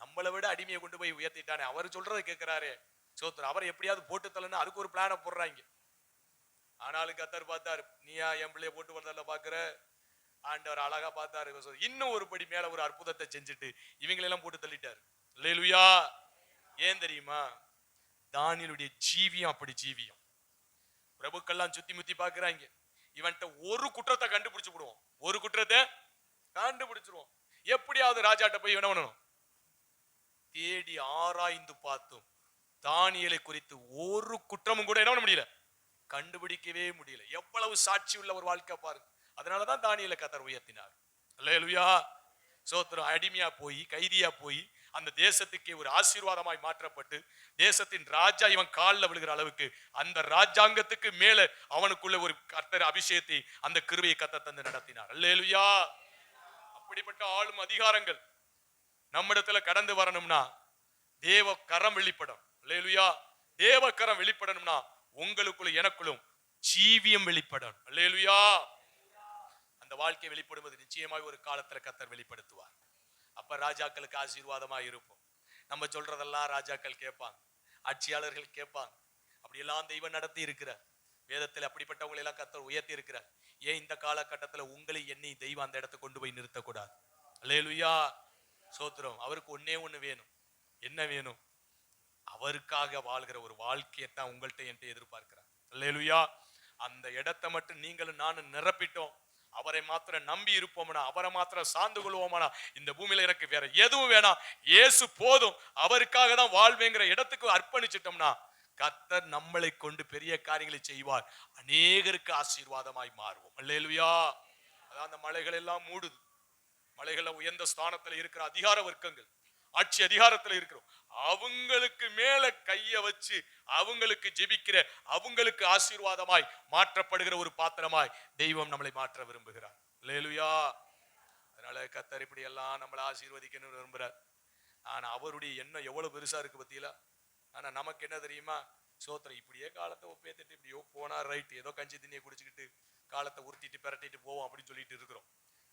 நம்மளை விட அடிமையை கொண்டு போய் உயர்த்திட்டானே. அவர் சொல்றதை கேட்கிறாரே சோத்திரம். அவர் எப்படியாவது போட்டு தள்ளனா அதுக்கு ஒரு பிளான போடுறாங்க. ஆனாலும் கர்த்தர் பார்த்தாரு, நீயா என் பிள்ளைய போட்டு வரல பாக்குற? ஆண்டவர் அழகா பார்த்தாரு. இன்னும் ஒரு படி மேல ஒரு அற்புதத்தை செஞ்சுட்டு இவங்களெல்லாம் போட்டு தள்ளிட்டாரு. அல்லேலூயா. ஏன் தெரியுமா? தானியேலுடைய ஜீவியம் அப்படி ஜீவியம். பிரபுக்கெல்லாம் சுத்தி முத்தி பாக்குறாங்க. இவன்ட்ட ஒரு குற்றத்தை கண்டுபிடிச்சு விடுவோம். ஒரு குற்றத்தை கண்டுபிடிச்சிருவோம். எப்படியாவது ராஜாட்ட போய் என்ன பண்ணணும்? தேடி ஆராய்ந்து பார்த்தோம். தானியேலை குறித்து ஒரு குற்றமும் கூட என்ன பண்ண முடியல, கண்டுபிடிக்கவே முடியல. எவ்வளவு சாட்சி உள்ள ஒரு வாழ்க்கை பாருங்க. அதனாலதான் தானியேலை கர்த்தர் உயர்த்தினார். அல்லேலூயா. சோத்திரம். அடிமையா போய் கைதியா போய் அந்த தேசத்துக்கே ஒரு ஆசீர்வாதமாய் மாற்றப்பட்டு தேசத்தின் ராஜா இவன் காலில் விழுகிற அளவுக்கு அந்த ராஜாங்கத்துக்கு மேல அவனுக்குள்ள ஒரு கர்த்தர் அபிஷேகத்தை அந்த கிருபையை கர்த்தர் தந்து நடத்தினார். அல்லேலூயா. அப்படிப்பட்ட ஆளும் அதிகாரங்கள் நம்மிடத்துல கடந்து வரணும்னா தேவ கரம் வெளிப்படும். அல்லேலூயா. தேவ கரம் வெளிப்படணும்னா உங்களுக்குள்ள எனக்குள்ளும் ஜீவியம் வெளிப்படும். அல்லேலூயா. அந்த வாழ்க்கை வெளிப்படுவது நிச்சயமாக ஒரு காலத்துல கர்த்தர் வெளிப்படுத்துவார். அப்ப ராஜாக்களுக்கு ஆசீர்வாதமா இருப்போம். நம்ம சொல்றதெல்லாம் ராஜாக்கள் கேட்பாங்க, ஆட்சியாளர்கள் கேட்பாங்க. அப்படியெல்லாம் தெய்வம் நடத்தி இருக்கிறார். வேதத்தில் அப்படிப்பட்டவங்களை எல்லாம் கர்த்தர் உயர்த்தி இருக்கிறார். ஏன் இந்த காலகட்டத்துல உங்களை எண்ணி தெய்வம் அந்த இடத்தை கொண்டு போய் நிறுத்தக்கூடாது? அல்லேலூயா. சோத்திரம். அவருக்கு ஒன்னே ஒண்ணு வேணும். என்ன வேணும்? அவருக்காக வாழ்கிற ஒரு வாழ்க்கையத்தான் உங்கள்கிட்ட என்கிட்ட எதிர்பார்க்கிறார். அல்லேலூயா. அந்த இடத்தை மட்டும் நீங்களும் நானும் நிரப்பிட்டோம், அவரை மாத்திரம் நம்பி இருப்போம்னா, அவரை மாத்திரம் சார்ந்து கொள்வோம்னா, இந்த பூமியில எனக்கு வேற எதுவும் வேணாம், இயேசு போதும், அவருக்காக தான் வாழ்வேங்கிற இடத்துக்கு அர்ப்பணிச்சிட்டோம்னா கர்த்தர் நம்மளை கொண்டு பெரிய காரியங்களை செய்வார். அநேகருக்கு ஆசீர்வாதமாய் மாறுவோம். அல்லேலூயா. அதான் அந்த மலைகள் எல்லாம் மூடுது. மலைகள உயர்ந்த ஸ்தானத்துல இருக்கிற அதிகார வர்க்கங்கள், ஆட்சி அதிகாரத்துல இருக்கிறோம், அவங்களுக்கு மேல கைய வச்சு அவங்களுக்கு ஜெபிக்கிற, அவங்களுக்கு ஆசீர்வாதமாய் மாற்றப்படுகிற ஒரு பாத்திரமாய் தெய்வம் நம்மளை மாற்ற விரும்புகிறார். அல்லேலூயா. அதனால கர்த்தர் இப்படி எல்லாம் நம்மளை ஆசீர்வதிக்கணும்னு விரும்புறார். ஆனா அவருடைய எண்ணம் எவ்வளவு பெருசா இருக்கு பத்தியில. ஆனா நமக்கு என்ன தெரியுமா? சோத்திரம். இப்படியே காலத்தை ஒப்பேத்திட்டு இப்படியோ போனா ரைட், ஏதோ கஞ்சி தண்ணியை குடிச்சுக்கிட்டு காலத்தை உருட்டிட்டு பிரட்டிட்டு போவோம் அப்படின்னு சொல்லிட்டு இருக்கிறோம்.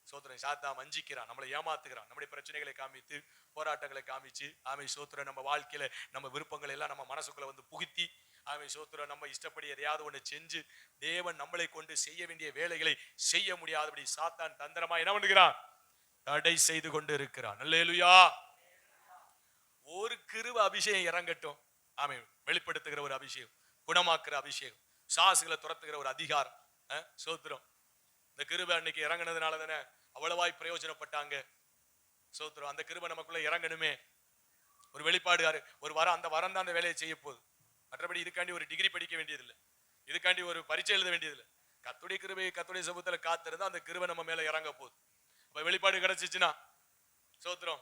சோத்திரம். சாத்தா வஞ்சிக்கிறான், நம்மளை ஏமாத்துகிறான், நம்முடைய பிரச்சனைகளை காமித்து போராட்டங்களை காமிச்சு ஆமை சோத்திரம் நம்ம வாழ்க்கையில நம்ம விருப்பங்களை எல்லாம் நம்ம மனசுக்குள்ள வந்து புகுத்தி ஆமை சோத்திரம் நம்ம இஷ்டப்படி எதையாவது ஒண்ணு செஞ்சு தேவன் நம்மளை கொண்டு செய்ய வேண்டிய வேலைகளை செய்ய முடியாதபடி சாத்தான் தந்திரமா என்ன பண்ணுகிறான்? தடை செய்து கொண்டு இருக்கிறான். அல்லேலூயா. ஒரு கிருபை அபிஷேகம் இறங்கட்டும். ஆமை வெளிப்படுத்துகிற ஒரு அபிஷேகம், குணமாக்குற அபிஷேகம், சாசுகளை துரத்துகிற ஒரு அதிகாரம். சோத்திரம். இந்த கிருபை அன்னைக்கு இறங்கினதுனால தானே அவ்வளவாய் பிரயோஜனப்பட்டாங்க. சோத்திரம். அந்த கிருபை நமக்குள்ள இறங்கணுமே. ஒரு வெளிப்பாடு, ஒரு வரம், அந்த வரம் தான் அந்த வேலையை செய்ய போகுது. மற்றபடி இதுக்காண்டி ஒரு டிகிரி படிக்க வேண்டியதில்லை, இதுக்காண்டி ஒரு பரீட்சை எழுத வேண்டியதில்லை. கர்த்தருடைய கிருபையை கர்த்தருடைய சமூகத்துல காத்திருந்தா அந்த கிருபை நம்ம மேல இறங்க போகுது. அப்ப வெளிப்பாடு கிடைச்சிச்சுன்னா சோத்திரம்.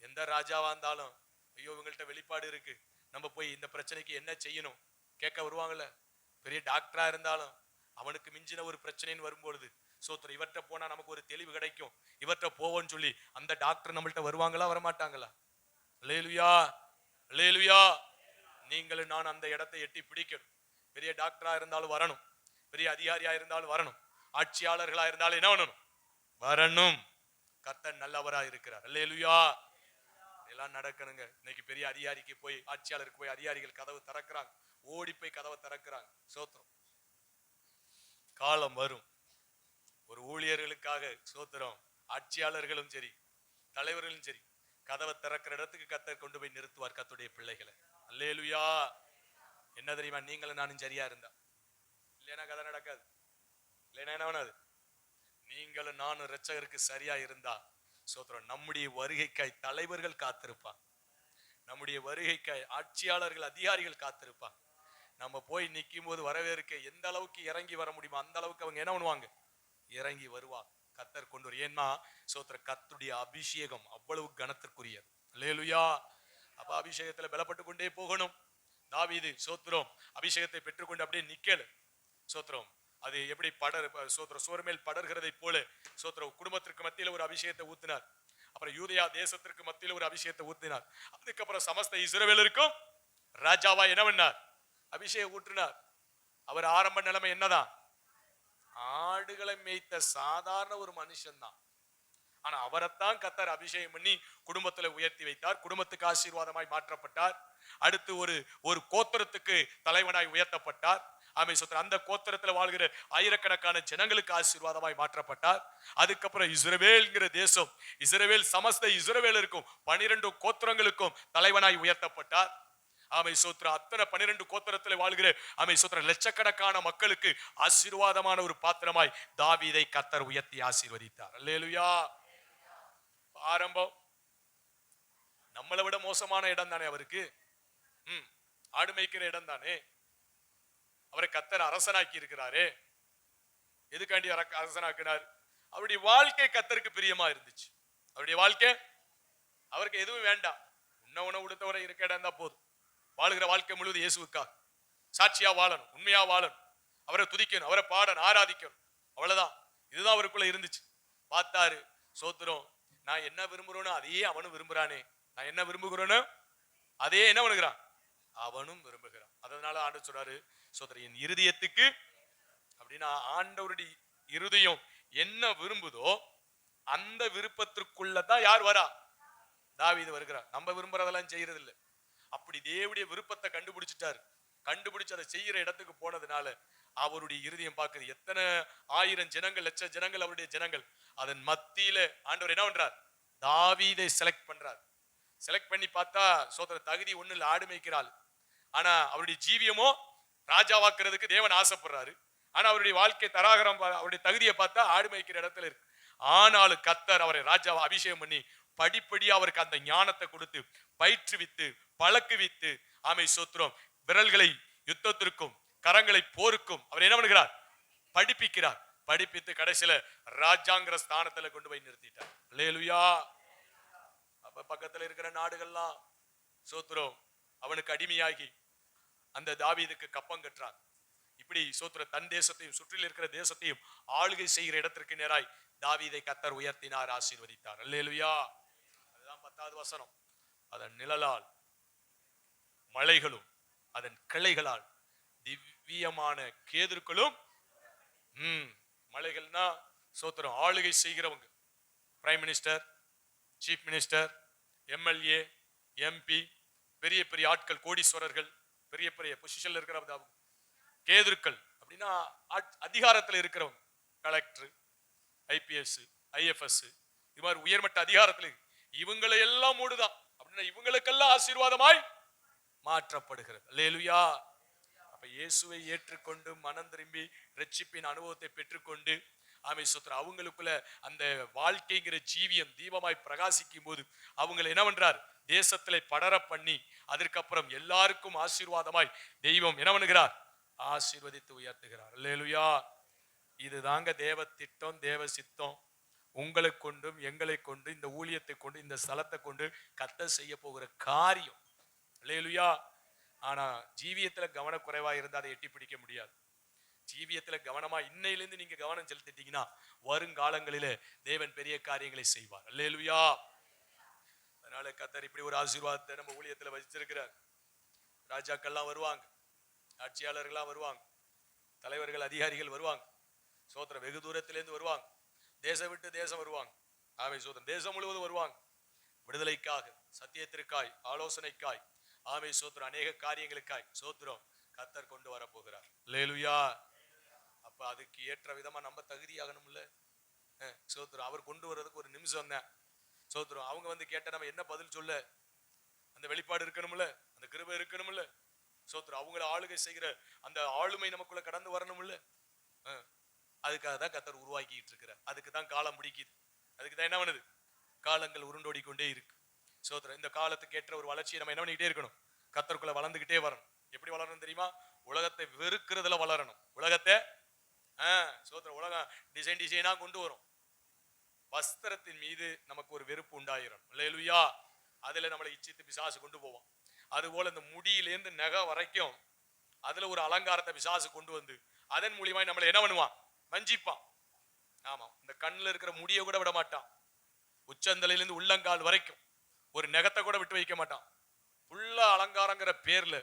எந்த ராஜாவா இருந்தாலும் ஐயோ இவங்கள்ட்ட வெளிப்பாடு இருக்கு, நம்ம போய் இந்த பிரச்சனைக்கு என்ன செய்யணும் கேட்க வருவாங்கல்ல. பெரிய டாக்டரா இருந்தாலும் அவனுக்கு மிஞ்சின ஒரு பிரச்சனைன்னு வரும்பொழுது சோத்திரம் இவர்கிட்ட போனா நமக்கு ஒரு தெளிவு கிடைக்கும், இவர்கிட்ட போவோன்னு சொல்லி அந்த டாக்டர் நம்மள்ட்ட வருவாங்களா வரமாட்டாங்களா? அல்லேலூயா. அல்லேலூயா. நீங்களும் நான் அந்த இடத்தை எட்டி பிடிக்கணும். பெரிய டாக்டரா இருந்தாலும் வரணும், பெரிய அதிகாரியா இருந்தாலும் வரணும், ஆட்சியாளர்களா இருந்தாலும் என்ன பண்ணணும்? வரணும். கர்த்தர் நல்லவரா இருக்கிறார். அல்லேலூயா. எல்லாம் நடக்கணுங்க. இன்னைக்கு பெரிய அதிகாரிக்கு போய், ஆட்சியாளருக்கு போய் அதிகாரிகள் கதவு திறக்கிறாங்க, ஓடி போய் கதவை திறக்கிறாங்க. சோத்திரம். காலம் வரும் ஒரு ஊழியர்களுக்காக சோத்திரம், ஆட்சியாளர்களும் சரி தலைவர்களும் சரி கதவை திறக்கிற இடத்துக்கு கர்த்தர் கொண்டு போய் நிறுத்துவார் கர்த்தருடைய பிள்ளைகளை. அல்லேலூயா. என்ன தெரியுமா? நீங்களும் நானும் சரியா இருந்தா இல்லைன்னா கதை நடக்காது. இல்லைன்னா என்ன பண்ணாது? நீங்களும் நானும் இரட்சகருக்கு சரியா இருந்தா சோத்திரம், நம்முடைய வருகைக்காய் தலைவர்கள் காத்திருப்பான், நம்முடைய வருகைக்காய் ஆட்சியாளர்கள் அதிகாரிகள் காத்திருப்பான். நம்ம போய் நிற்கும் போது வரவேற்க எந்த அளவுக்கு இறங்கி வர முடியுமோ அந்த அளவுக்கு அவங்க என்ன பண்ணுவாங்க? இறங்கி வருவாங்க. கத்தர் கொண்டு வரும். ஏன்னா சோத்திர கத்துடைய அபிஷேகம் அவ்வளவு கனத்திற்குரியது. அல்லேலூயா. அப்ப அபிஷேகத்துல பலப்பட்டு கொண்டே போகணும். தாவீது சோத்திரம் அபிஷேகத்தை பெற்றுக்கொண்டு அப்படியே நிக்கல. சோத்திரம் அது எப்படி படர் சோத்திரம் சோறு மேல் படர்கிறதை போல சோத்திரம் குடும்பத்திற்கு மத்தியில ஒரு அபிஷேகத்தை ஊத்தினார். அப்புறம் யூதயா தேசத்திற்கு மத்தியில ஒரு அபிஷேகத்தை ஊத்தினார். அதுக்கப்புறம் சமஸ்த இஸ்ரவேலருக்கும் ராஜாவா என்ன பண்ணார்? அபிஷேகம் ஊற்றினார். அவர் ஆரம்ப நிலைமை என்னதான்? ஆடுகளை மேய்த்த சாதாரண ஒரு மனுஷன் தான். ஆனா அவரைத்தான் கத்தர் அபிஷேகம் பண்ணி குடும்பத்துல உயர்த்தி வைத்தார். குடும்பத்துக்கு ஆசீர்வாதமாய் மாற்றப்பட்டார். அடுத்து ஒரு கோத்திரத்துக்கு தலைவனாய் உயர்த்தப்பட்டார். ஆமென் சோத்திரம். அந்த கோத்திரத்துல வாழ்கிற ஆயிரக்கணக்கான ஜனங்களுக்கு ஆசீர்வாதமாய் மாற்றப்பட்டார். அதுக்கப்புறம் இஸ்ரவேல்ங்கிற தேசம், இஸ்ரவேல் சமஸ்த இஸ்ரவேலருக்கும் 12 கோத்திரங்களுக்கும் தலைவனாய் உயர்த்தப்பட்டார். ஆமை சோத்ரா அத்தனை 12 கோத்திரத்தில் வாழ்கிற ஆமை சோத்ரா லட்சக்கணக்கான மக்களுக்கு ஆசீர்வாதமான ஒரு பாத்திரமாய் தாவீதை கர்த்தர் உயர்த்தி ஆசீர்வதித்தார். அல்லேலூயா. ஆரம்பம் நம்மளை விட மோசமான இடம் தானே அவருக்கு. ஆடு மேய்க்கிற இடம் தானே. அவரை கர்த்தர் அரசனாக்கி இருக்கிறாரே. எதுக்காண்டி அரசனாக்கினார்? அவருடைய வாழ்க்கை கர்த்தருக்கு பிரியமா இருந்துச்சு. அவருடைய வாழ்க்கை அவருக்கு எதுவும் வேண்டாம். உணவு உடுத்தவரை இருக்க இடம் தான் போதும். வாழுகிற வாழ்க்கை முழுவது இயேசுவுக்கா சாட்சியா வாழணும், உண்மையா வாழணும், அவரை துதிக்கணும், அவரை பாடணும், ஆராதிக்கணும். அவ்வளவுதான். இதுதான் அவருக்குள்ள இருந்துச்சு. பார்த்தாரு சோத்திரம், நான் என்ன விரும்புறேனோ அதையே அவனும் விரும்புறானே. நான் என்ன விரும்புகிறேனோ அதே என்ன பண்ணுகிறான்? அவனும் விரும்புகிறான். அதனால ஆண்டவர் சொல்றாரு சோத்திரம், என் இருதயத்துக்கு அப்படின்னா ஆண்டவருடைய இருதயம் என்ன விரும்புதோ அந்த விருப்பத்திற்குள்ளதான் யார் வரா? தாவீது வருகிறார். நம்ம விரும்புறதெல்லாம் செய்யறது இல்லை. அப்படி தேவனுடைய விருப்பத்தை கண்டுபிடிச்சிட்டாரு. கண்டுபிடிச்சு அதை செய்யற இடத்துக்கு போனதுனால அவருடைய இருதயம் பார்க்குது. எத்தனை ஆயிரம் ஜனங்கள், லட்ச ஜனங்கள் அவருடைய ஜனங்கள். அதன் மத்தியில ஆண்டவர் என்ன பண்றார்? தாவீதை செலக்ட் பண்றார். செலக்ட் பண்ணி பார்த்தா சோதர தகுதி ஒண்ணு இல்ல, ஆடு மேய்க்கிறாள். ஆனா அவருடைய ஜீவியமோ ராஜாவாக்குறதுக்கு தேவன் ஆசைப்படுறாரு. ஆனா அவருடைய வாழ்க்கை தராகரம், அவருடைய தகுதியை பார்த்தா ஆடு மேய்க்கிற இடத்துல இருக்கு. ஆனாலும் கர்த்தர் அவரை ராஜாவை அபிஷேகம் பண்ணி படிப்படியா அவருக்கு அந்த ஞானத்தை கொடுத்து பயிற்றுவித்து பழக்குவித்து ஆமை சோத்திரம் விரல்களை யுத்தத்திற்கும் கரங்களை போருக்கும் அவர் என்ன பண்ணுகிறார்? படிப்பிக்கிறார். படிப்பித்து கடைசியில ராஜாங்கிற ஸ்தானத்துல கொண்டு போய் நிறுத்திட்டார். அல்லேலூயா. அப்ப பக்கத்துல இருக்கிற நாடுகள்லாம் சோத்திரம் அவனுக்கு அடிமையாகி அந்த தாவீதுக்கு கப்பம் கட்டுறான். இப்படி சோத்திர தன் தேசத்தையும் சுற்றில் இருக்கிற தேசத்தையும் ஆளுகை செய்கிற இடத்திற்கு நேராய் தாவீதை கர்த்தர் உயர்த்தினார், ஆசீர்வதித்தார். அல்லேலூயா. அதுதான் 10வது வசனம். அதன் நிழலால் மலைகளும் அதன் கிளைகளால் திவ்யமான கேதுர்களும். மலைகள்னா சோத்திரம் ஆளுகை செய்கிறவங்க, prime minister, chief minister, MLA, MP, பெரிய பெரிய ஆட்கள், கோடீஸ்வரர்கள், பெரிய பெரிய பொசிஷன்ல இருக்கிற கேதுருக்கள் அப்படின்னா அதிகாரத்தில் இருக்கிறவங்க, கலெக்டர், ஐபிஎஸ், ஐஎஃப்எஸ், இது மாதிரி உயர்மட்ட அதிகாரத்தில் இவங்களை எல்லாம் மூடுதான் அப்படின்னா இவங்களுக்கெல்லாம் ஆசீர்வாதமாய் மாற்றப்படுகிறது. அல்லேலூயா. அப்ப இயேசுவை ஏற்றுக்கொண்டு மனம் திரும்பி ரட்சிப்பின் அனுபவத்தை பெற்றுக்கொண்டு ஆமை சோத்திர அவங்களுக்குள்ள அந்த வாழ்க்கைங்கிற ஜீவியம் தீபமாய் பிரகாசிக்கும் போது அவங்களை என்ன பண்றார்? தேசத்திலே படர பண்ணி அதற்கப்புறம் எல்லாருக்கும் ஆசீர்வாதமாய் தெய்வம் என்ன பண்ணுகிறார்? ஆசீர்வதித்து உயர்த்துகிறார். அல்லேலூயா. இதுதாங்க தேவ திட்டம், தேவ சித்தம். உங்களை கொண்டும் எங்களை கொண்டு இந்த ஊழியத்தை கொண்டு இந்த ஸ்தலத்தை கொண்டு கர்த்தர் செய்ய போகிற காரியம். அல்லேலூயா. ஆனா ஜீவியத்துல கவனக்குறைவா இருந்தா அதை எட்டி பிடிக்க முடியாது. ஜீவியத்துல கவனமா இன்னையிலிருந்து நீங்க கவனம் செலுத்திட்டீங்கன்னா வருங்காலங்களிலே தேவன் பெரிய காரியங்களை செய்வார். அல்லேலூயா. அதனால கர்த்தர் இப்படி ஒரு ஆசீர்வாதத்தை நம்ம ஊழியத்துல வச்சிருக்கிறார். ராஜாக்கள்லாம் வருவாங்க, ஆட்சியாளர்கள்லாம் வருவாங்க, தலைவர்கள் அதிகாரிகள் வருவாங்க, சோத்திரம் வெகு தூரத்திலேருந்து வருவாங்க, தேசம் விட்டு தேசம் வருவாங்க. ஆமை சோத்திரம் தேசம் முழுவதும் வருவாங்க. விடுதலைக்காக, சத்தியத்திற்காய், ஆலோசனைக்காய், ஆமை சோத்திரம் அநேக காரியங்களுக்காய் சோத்திரம் கர்த்தர் கொண்டு வர போகிறார். அல்லேலூயா. அப்ப அதுக்கு ஏற்ற விதமா நம்ம தகுதியாகணும்ல. சோத்திரம் அவர் கொண்டு வர்றதுக்கு ஒரு நிமிஷம் தான். சோத்திரம் அவங்க வந்து கேட்ட நம்ம என்ன பதில் சொல்ல? அந்த வெளிப்பாடு இருக்கணும்ல, அந்த கிருபை இருக்கணும்ல. சோத்திரம். அவங்கள ஆளுகை செய்கிற அந்த ஆளுமை நமக்குள்ள கடந்து வரணும் இல்ல. அதுக்காக தான் கர்த்தர் உருவாக்கிட்டு இருக்கிறார். அதுக்கு தான் காலம் பிடிக்குது. அதுக்கு தான் என்ன பண்ணுது, காலங்கள் உருண்டோடி கொண்டே இருக்கு. சோத்திரம். இந்த காலத்துக்கு ஏற்ற ஒரு வளர்ச்சியை நம்ம என்ன பண்ணிக்கிட்டே இருக்கணும், கர்த்தருக்குள்ள வளர்ந்துகிட்டே வரணும். எப்படி வளரணும் தெரியுமா? உலகத்தை வெறுக்கிறதுல வளரணும். உலகத்தை சோத்திரம். உலகம் டிசைனா கொண்டு வரும். வஸ்திரத்தின் மீது நமக்கு ஒரு வெறுப்பு உண்டாயிரும். அல்லேலூயா. அதுல நம்மளை இச்சித்து பிசாசு கொண்டு போவோம். அதுபோல இந்த முடியிலேருந்து நகை வரைக்கும் அதுல ஒரு அலங்காரத்தை பிசாசு கொண்டு வந்து அதன் மூலியமா நம்மளை என்ன பண்ணுவான், வஞ்சிப்பான். ஆமா, இந்த கண்ணுல இருக்கிற முடியை கூட விட மாட்டான். உச்சந்தலையிலிருந்து உள்ளங்கால் வரைக்கும் ஒரு நகத்தை கூட விட்டு வைக்க மாட்டான். ஃபுல்லா அலங்காரங்கிற பேர்ல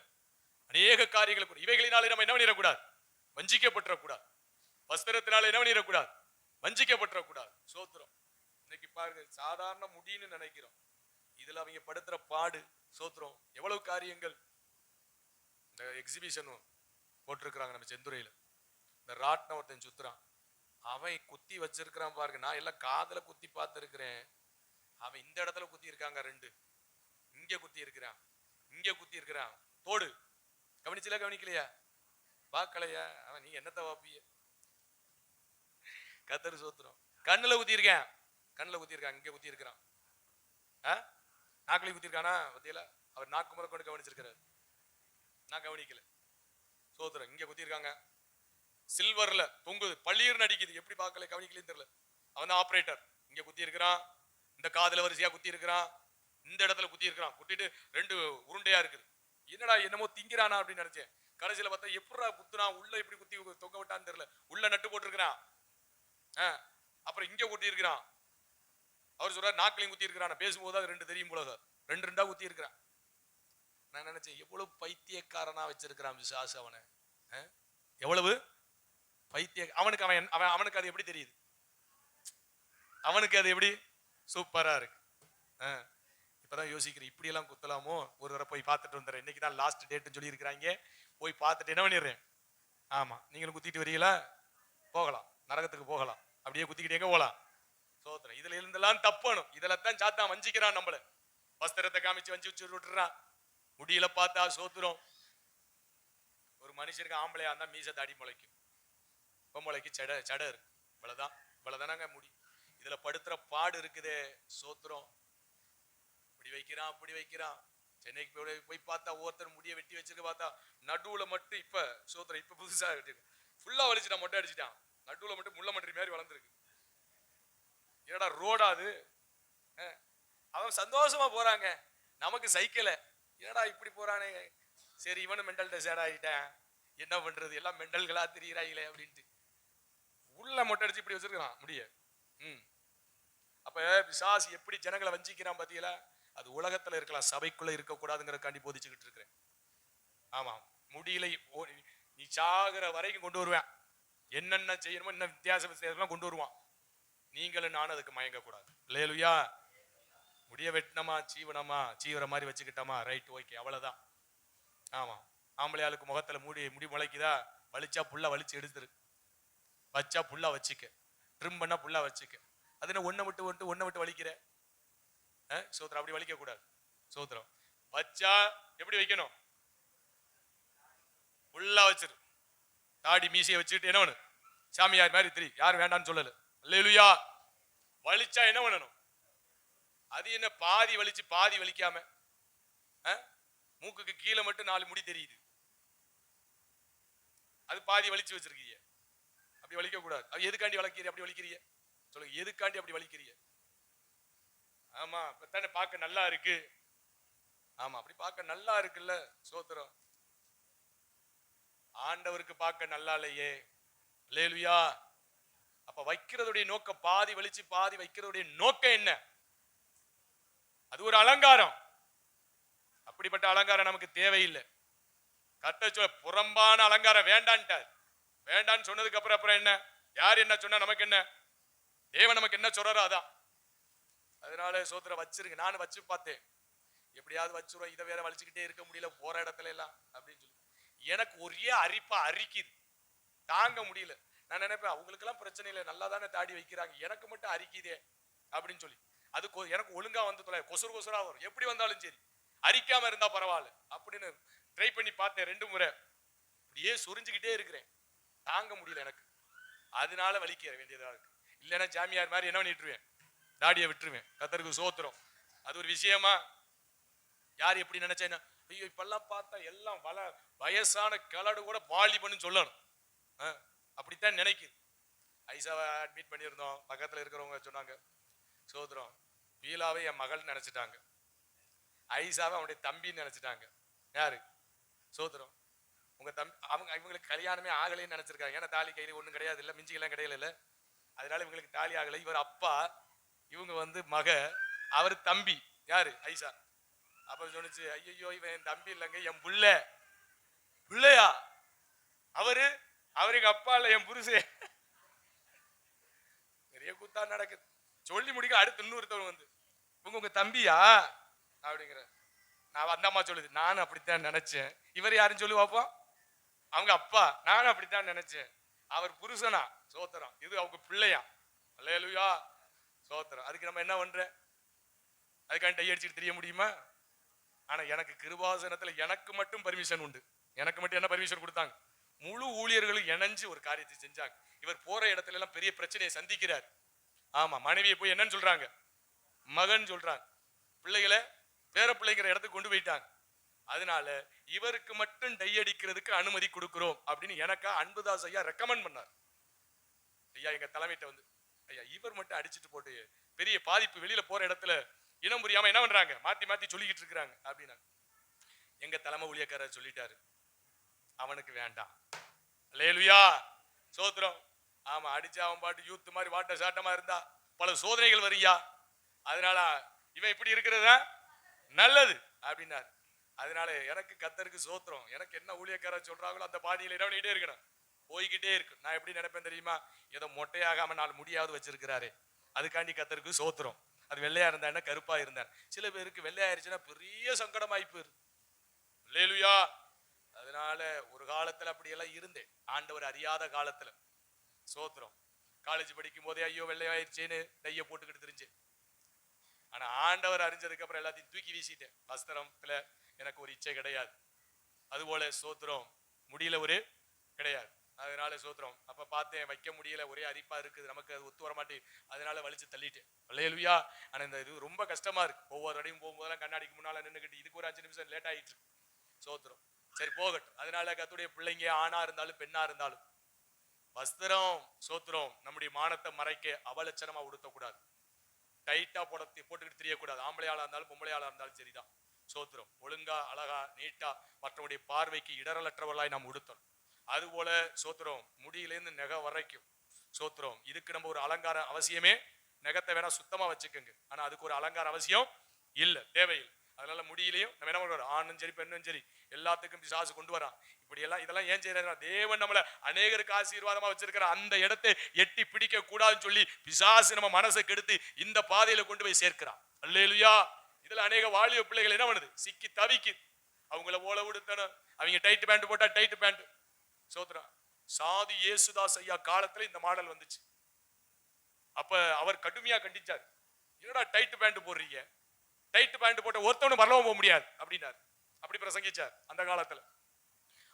அநேக காரியங்கள். இவைகளினாலே நம்ம என்ன பண்ணிடக்கூடாது, வஞ்சிக்கப்பட்டுறக்கூடாது. வஸ்திரத்தினால என்ன பண்ணிடக்கூடாது, வஞ்சிக்கப்பட்டுறக்கூடாது. சோத்திரம். இன்னைக்கு பாருங்க, சாதாரண முடின்னு நினைக்கிறோம். இதுல அவங்க படுத்துற பாடு. சோத்திரம். எவ்வளவு காரியங்கள். இந்த எக்ஸிபிஷன் போட்டிருக்கிறாங்க நம்ம செந்துறையில. இந்த ராட்ன ஒருத்தன் சுத்துறான். அவன் குத்தி வச்சிருக்கிறான் பாருங்க. நான் எல்லாம் காதல குத்தி பார்த்திருக்கிறேன். அவன் இந்த இடத்துல குத்தி இருக்காங்க, 2 இங்க குத்தி இருக்கிறான், இங்க குத்தி இருக்கிறான். தோடு கவனிச்சல, கவனிக்கலையா, பார்க்கலையா? அவன் நீ என்னத்த வாப்பிய? கத்தர் சோத்திரம். கண்ணுல குத்தி இருக்கேன், கண்ணுல குத்தி இருக்கான், இங்க குத்தி இருக்கிறான். நாக்கிலே குத்தி இருக்கானா பத்தியில? அவர் நாக்கு முறை கொண்டு கவனிச்சிருக்கிறார், நான் கவனிக்கல. சோத்திரம். இங்க குத்தி இருக்காங்க, சில்வர்ல தொங்குது, பள்ளியர்னு அடிக்குது. எப்படி பார்க்கல, கவனிக்கலன்னு தெரியல. அவன் தான் ஆபரேட்டர். இங்க குத்தி இருக்கிறான், இந்த காதுல வரிசையா குத்தி இருக்கிறான், இந்த இடத்துல குத்தி இருக்கிறான். குத்திட்டு 2 உருண்டையா இருக்குது. என்னடா என்னமோ திங்கிறானா அப்படின்னு நினைச்சேன். கடைசியில பார்த்தா எப்படா குத்துனா, உள்ள எப்படி குத்தி தொங்க விட்டான்னு தெரியல. உள்ள நட்டு போட்டிருக்கிறான். அப்புறம் இங்க குத்தி இருக்கிறான். அவர் சொல்றாரு நாக்கிலையும் குத்தி இருக்கிறான். பேசும்போது அது 2 தெரியும் போல, 2 குத்தி இருக்கிறான். நான் நினைச்சேன் எவ்வளவு பைத்தியக்காரனா வச்சிருக்கிறான் பிசாசு அவனை. எவ்வளவு பைத்திய. அவனுக்கு அவனுக்கு அது எப்படி தெரியுது, அவனுக்கு அது எப்படி சூப்பரா இருக்கு. இப்பதான் யோசிக்கிறேன், இப்படி எல்லாம் குத்தலாமோ. ஒரு தடவை போய் பார்த்துட்டு வந்துடுறேன். இன்னைக்கு தான் லாஸ்ட் டேட்னு சொல்லி இருக்கிறாங்க. போய் பார்த்துட்டு என்ன பண்ணிடுறேன். ஆமா, நீங்களும் குத்திட்டு வரீங்களா, போகலாம், நரகத்துக்கு போகலாம். அப்படியே குத்திக்கிட்டு எங்க போகலாம். சோத்திரம். இதுல இருந்தெல்லாம் தப்பணும். இதுல தான் சாத்தான் வஞ்சிக்கிறான் நம்மள. வஸ்திரத்தை காமிச்சு வஞ்சி வச்சு விட்டுறான். முடியல பார்த்தா சோத்திரம். ஒரு மனுஷருக்கு ஆம்பளையா இருந்தா மீச தாடி முளைக்கும், பொம்பளைக்கு சடை இருக்கு. இவ்வளவுதானாங்க முடி. இதுல படுத்துற பாடு இருக்குதே. சோத்திரம். இப்படி வைக்கிறான், அப்படி வைக்கிறான். சென்னைக்கு போய் பார்த்தா ஒவ்வொருத்தர் முடிய வெட்டி வச்சிருக்க பார்த்தா நடுவுல மட்டும் இப்ப சோத்திரம், இப்ப புதுசா ஃபுல்லா வலிச்சுட்டான், மொட்டை அடிச்சுட்டான். நடுவுல மட்டும் முள்ள மன்றி மாதிரி வளர்ந்துருக்கு. என்னடா ரோடா அது? அவன் சந்தோஷமா போறாங்க, நமக்கு சைக்கிள. என்னடா இப்படி போறானே. சரி, இவனும் மென்டல் டெசைட் ஆகிட்டேன், என்ன பண்றது, எல்லாம் மென்டல்களா தெரியுறாங்களே அப்படின்ட்டு உள்ள மொட்டை அடிச்சு இப்படி வச்சிருக்கான் முடிய. அப்ப பிசாசு எப்படி ஜனங்களை வஞ்சிக்கிறான் பாத்தீங்களா? அது உலகத்துல இருக்கலாம், சபைக்குள்ள இருக்கக்கூடாதுங்கிறக்காண்டி போதிச்சுக்கிட்டு இருக்கிறேன். ஆமா, முடியல நீ சாகிற வரைக்கும் கொண்டு வருவேன். என்னென்ன செய்யணுமோ என்ன வித்தியாசம் கொண்டு வருவான். நீங்களும் நானும் அதுக்கு மயங்க கூடாது. அல்லேலூயா. முடிய வெட்டினமா சீவனமா சீவர மாதிரி வச்சுக்கிட்டோமா, ரைட், ஓகே, அவ்வளவுதான். ஆமா, ஆம்பளை ஆளுக்கு முகத்துல முடி முளைக்குதா, வலிச்சா புல்லா வலிச்சு எடுத்துரு, வச்சா புல்லா வச்சுக்க, ட்ரிம் பண்ணா புல்லா வச்சுக்க. அது என்ன ஒன்ன விட்டு வலிக்கிற? சோத்திரம். அப்படி வலிக்க கூடாது. சோத்திரம். வச்சா எப்படி வைக்கணும், புல்லா வச்சிரு. தாடி மீசையை வச்சுட்டு என்ன பண்ணு, சாமியார் மாதிரி திரி. யாரும் வேண்டான்னு சொல்லல. அல்லேலூயா. வலிச்சா என்ன பண்ணணும்? அது என்ன பாதி வலிச்சு பாதி வலிக்காம, மூக்குக்கு கீழே மட்டும் 4 முடி தெரியுது, அது பாதி வலிச்சு வச்சிருக்கீங்க. அப்படி வலிக்க கூடாது. அது எதுக்காண்டி வலிக்கிறீ? அப்படி வலிக்கிறீ சொல்லுங்க, எதுக்காண்டி அப்படி வலிக்கிறீ? ஆமா, இப்பத்தானே பார்க்க நல்லா இருக்கு. ஆமா, அப்படி பார்க்க நல்லா இருக்குல்ல. சோத்திரம். ஆண்டவருக்கு பார்க்க நல்லா இல்லையே. அல்லேலூயா. அப்ப வைக்கிறதுடைய நோக்கம், பாதி வலிச்சு பாதி வைக்கிறதுடைய நோக்கம் என்ன? அது ஒரு அலங்காரம். அப்படிப்பட்ட அலங்காரம் நமக்கு தேவையில்லை. கர்த்தர் சொல்ல புறம்பான அலங்காரம் வேண்டான்ட்டார். வேண்டான்னு சொன்னதுக்கு அப்புறம் என்ன, யார் என்ன சொன்னா நமக்கு என்ன, தேவன் நமக்கு என்ன சொல்றாரோ அதான். அதனால சோத்திரம் வச்சிருங்க. நானும் வச்சு பார்த்தேன், எப்படியாவது வச்சிருவோம், இதை வேற வலிச்சுக்கிட்டே இருக்க முடியல போற இடத்துல எல்லாம் அப்படின்னு சொல்லி. எனக்கு ஒரே அரிப்பா அரிக்குது, தாங்க முடியல. நான் நினைப்பேன் அவங்களுக்கு எல்லாம் பிரச்சனை இல்லை, நல்லா தானே தாடி வைக்கிறாங்க, எனக்கு மட்டும் அரிக்குதே அப்படின்னு சொல்லி. அது எனக்கு ஒழுங்கா வந்து கொசுறு கொசுரா வரும். எப்படி வந்தாலும் சரி, அரிக்காம இருந்தா பரவாயில்ல அப்படின்னு ட்ரை பண்ணி பார்த்தேன் 2 முறை. அப்படியே சொரிஞ்சுக்கிட்டே இருக்கிறேன், தாங்க முடியல எனக்கு. அதனால வலிக்க வேண்டியதா இருக்கு. இல்லைன்னா ஜாமியார் மாதிரி என்ன பண்ணிட்டுருவேன், தாடியை விட்டுருவேன். கர்த்தருக்கு சோத்திரம். அது ஒரு விஷயமா? யார் எப்படி நினைச்சேன்னா, ஐயோ இப்பெல்லாம் பார்த்தா எல்லாம் வயசான கிழடு கூட வாலிபன்னு சொல்லணும். அப்படித்தான் நினைக்குது. ஐசாவை அட்மிட் பண்ணியிருந்தோம். பக்கத்துல இருக்கிறவங்க சொன்னாங்க, சோதரம் பீலாவை என் மகள் நினைச்சிட்டாங்க, ஐசாவை அவனுடைய தம்பின்னு நினைச்சிட்டாங்க. யாரு? சோதரம் உங்க தம்பி. இவங்களுக்கு கல்யாணமே ஆகலைன்னு நினைச்சிருக்காங்க. ஏன்னா தாலி கையில ஒண்ணும் கிடையாது இல்ல, மிஞ்சிக்கெல்லாம் கிடையாது இல்ல. அதனால இவங்களுக்கு தாலி ஆகலை. இவர் அப்பா, இவங்க மக, அவர் தம்பி. யாரு? ஐசா. அப்ப சொன்னிச்சு, ஐயோ இவன் என் தம்பி இல்லைங்க, என் பிள்ளையா அவருக்கு அப்பா இல்ல, என் புருஷே. பெரிய கூத்தா நடக்குது. சொல்லி முடிக்க அடுத்து இன்னொருத்தவங்க வந்து, உங்க தம்பியா அப்படிங்கிற. நான் அந்த அம்மா சொல்லுது, நானும் அப்படித்தான் நினைச்சேன். இவர் யாருன்னு சொல்லி பார்ப்போம். அவங்க அப்பா. நானும் அப்படித்தான் நினைச்சேன். அவர் புருஷனா? சோத்திரம். இது அவங்க பிள்ளையா? அல்லேலூயா, சோத்திரம். அதுக்கு நம்ம என்ன பண்ற? அதுக்கான டை அடிச்சுட்டு தெரிய முடியுமா? ஆனா எனக்கு கிருபாசனத்துல எனக்கு மட்டும் பர்மிஷன் உண்டு. எனக்கு மட்டும் என்ன பர்மிஷன் கொடுத்தாங்க? முழு ஊழியர்களும் இணைஞ்சு ஒரு காரியத்தை செஞ்சாங்க. இவர் போற இடத்துல எல்லாம் பெரிய பிரச்சனையை சந்திக்கிறார். ஆமா, மனைவியை போய் என்னன்னு சொல்றாங்க? மகன் சொல்றாங்க. பிள்ளைகளை பேர பிள்ளைங்கிற இடத்துக்கு கொண்டு போயிட்டாங்க. அதனால இவருக்கு மட்டும் டை அடிக்கிறதுக்கு அனுமதி கொடுக்கிறோம் அப்படின்னு எனக்கா அன்புதாஸ் ஐயா ரெக்கமெண்ட் பண்ணார். ஐயா எங்க தலைமையிட்ட வந்து, ஐயா இவர் மட்டும் அடிச்சுட்டு போட்டு பெரிய பாதிப்பு, வெளியில போற இடத்துல இனம் புரியாம என்ன பண்றாங்க, மாத்தி மாத்தி சொல்லிக்கிட்டு இருக்கிறாங்க அப்படின்னா. எங்க தலைமை ஊழியக்காரர் சொல்லிட்டாரு, அவனுக்கு வேண்டாம். அல்லேலூயா, சோத்திரம். ஆமா, அடிச்சு அவன் பாட்டு யூத் மாதிரி வாட்ட சாட்டமா இருந்தா பல சோதனைகள் வரியா. அதனால இவன் இப்படி இருக்கிறதா நல்லது அப்படின்னாரு. அதனால எனக்கு கர்த்தருக்கு சோத்திரம். எனக்கு என்ன ஊழியக்காரர் சொல்றாங்களோ அந்த பாதியில என்ன பண்ணிட்டே இருக்கணும், போய்கிட்டே இருக்கு. நான் எப்படி நினைப்பேன் தெரியுமா? ஏதோ மொட்டையாகாம 4 முடியாவது வச்சிருக்கிறாரு, அதுக்காண்டி கர்த்தருக்கு சோத்திரம். அது வெள்ளையா இருந்தா என்ன, கருப்பா இருந்தார். சில பேருக்கு வெள்ளையாயிருச்சுன்னா பெரிய சங்கடமாயி போயிரு. அல்லேலூயா. அதனால ஒரு காலத்துல அப்படியெல்லாம் இருந்தேன், ஆண்டவர் அறியாத காலத்துல. சோத்திரம். காலேஜ் படிக்கும் போதே ஐயோ வெள்ளையாயிருச்சேன்னு டைய போட்டுக்கிட்டு தெரிஞ்சேன். ஆனா ஆண்டவர் அறிஞ்சதுக்கு அப்புறம் எல்லாத்தையும் தூக்கி வீசிட்டேன். வஸ்திரத்துல எனக்கு ஒரு இச்சை கிடையாது. அதுபோல சோத்திரம் முடியல ஒரு கிடையாது. அதனால சோத்திரம் அப்ப பார்த்தேன், வைக்க முடியல, ஒரே அரிப்பா இருக்குது, நமக்கு அது ஒத்து வர மாட்டேன். அதனால வலிச்சு தள்ளிட்டேன். அல்லேலூயா. ஆனா இந்த இது ரொம்ப கஷ்டமா இருக்கு. ஒவ்வொரு இடையும் போகும்போதெல்லாம் கண்ணாடிக்கு முன்னால நின்றுக்கிட்டு இதுக்கு ஒரு 5 நிமிஷம் லேட் ஆயிட்டு இருக்கு. சோத்திரம். சரி போகட்டும். அதனால கர்த்தருடைய பிள்ளைங்க ஆணா இருந்தாலும் பெண்ணா இருந்தாலும் வஸ்திரம், சோத்திரம், நம்முடைய மானத்தை மறைக்க அவலட்சணமா உடுத்தக்கூடாது. டைட்டா போட்டுக்கிட்டு தெரியக்கூடாது. ஆம்பளையாளா இருந்தாலும் பொம்பளையாளா இருந்தாலும் சரிதான். சோத்திரம். ஒழுங்கா அழகா நீட்டா மற்றவருடைய பார்வைக்கு இடரலற்றவர்களாய் நாம் உடுத்தணும். அதுபோல சோத்திரம் முடியிலேருந்து நெகை வரைக்கும் சோத்திரம். இதுக்கு நம்ம ஒரு அலங்காரம் அவசியமே. நெகத்தை வேணா சுத்தமா வச்சுக்கோங்க, ஆனா அதுக்கு ஒரு அலங்காரம் அவசியம் இல்ல, தேவையில்லை. அதனால முடியிலையும் நம்ம என்ன பண்றோம், ஆணும் சரி பெண்ணும் சரி எல்லாத்துக்கும் பிசாசு கொண்டு வரான். இப்படி எல்லாம் இதெல்லாம் ஏன் செய்யறாங்க? தேவன் நம்மள அநேகருக்கு ஆசீர்வாதமா வச்சிருக்கிற அந்த இடத்தை எட்டி பிடிக்க கூடாதுன்னு சொல்லி பிசாசு நம்ம மனசை கெடுத்து இந்த பாதையில கொண்டு போய் சேர்க்கிறான். அல்லேலூயா. இதுல அநேக வாலிப பிள்ளைகள் என்ன பண்ணுது, சிக்கி தவிக்கு. அவங்கள ஓல உடுத்தணும், அவங்க டைட் பேண்ட் போட்டா டைட் பேண்ட். சோத்ரா. சாதி இயேசுதாஸ் ஐயா காலத்துல இந்த மாடல் வந்துச்சு. அப்ப அவர் கடுமையா கண்டிச்சார். என்னடா டைட் பேண்ட் போடுறீங்க, டைட் பேண்ட் போட்ட ஒருத்தவனும் வரலவும் போக முடியாது அப்படின்னாரு. அப்படி பிரசங்கிச்சார் அந்த காலத்துல.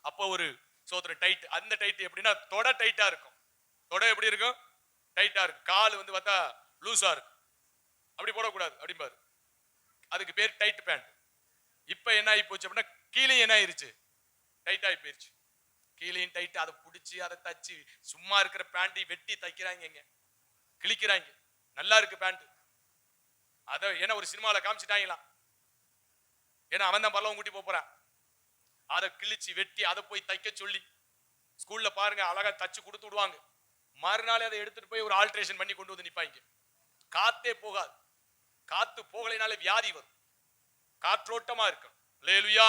அப்ப ஒரு சோத்ர டைட், அந்த டைட் எப்படின்னா தொட டைட்டா இருக்கும். தொட எப்படி இருக்கும், டைட்டா இருக்கும். கால் வந்து பார்த்தா லூசா இருக்கும். அப்படி போடக்கூடாது அப்படிம்பாரு. அதுக்கு பேர் டைட் பேண்ட். இப்ப என்ன ஆகி போச்சு அப்படின்னா கீழே என்ன ஆயிருச்சு, டைட் ஆகி போயிருச்சு. கீழையும் டைட், அதை பிடிச்சி அதை தச்சு சும்மா இருக்கிற பேண்ட்டை வெட்டி தைக்கிறாங்க, கிழிக்கிறாங்க. நல்லா இருக்கு பேண்ட். அத ஏன்னா ஒரு சினிமால காமிச்சிட்டாங்களாம், ஏன்னா அவன் தான் பரலவன் கூட்டி போறான். அதை கிழிச்சு வெட்டி அதை போய் தைக்க சொல்லி ஸ்கூல்ல பாருங்க அழகா தச்சு கொடுத்து விடுவாங்க. மறுநாள் அதை எடுத்துட்டு போய் ஒரு ஆல்ட்ரேஷன் பண்ணி கொண்டு வந்து நிப்பாங்க. காத்தே போகாது. காத்து போகலைனாலே வியாதி வரும். காற்றோட்டமா இருக்கும். அல்லேலூயா.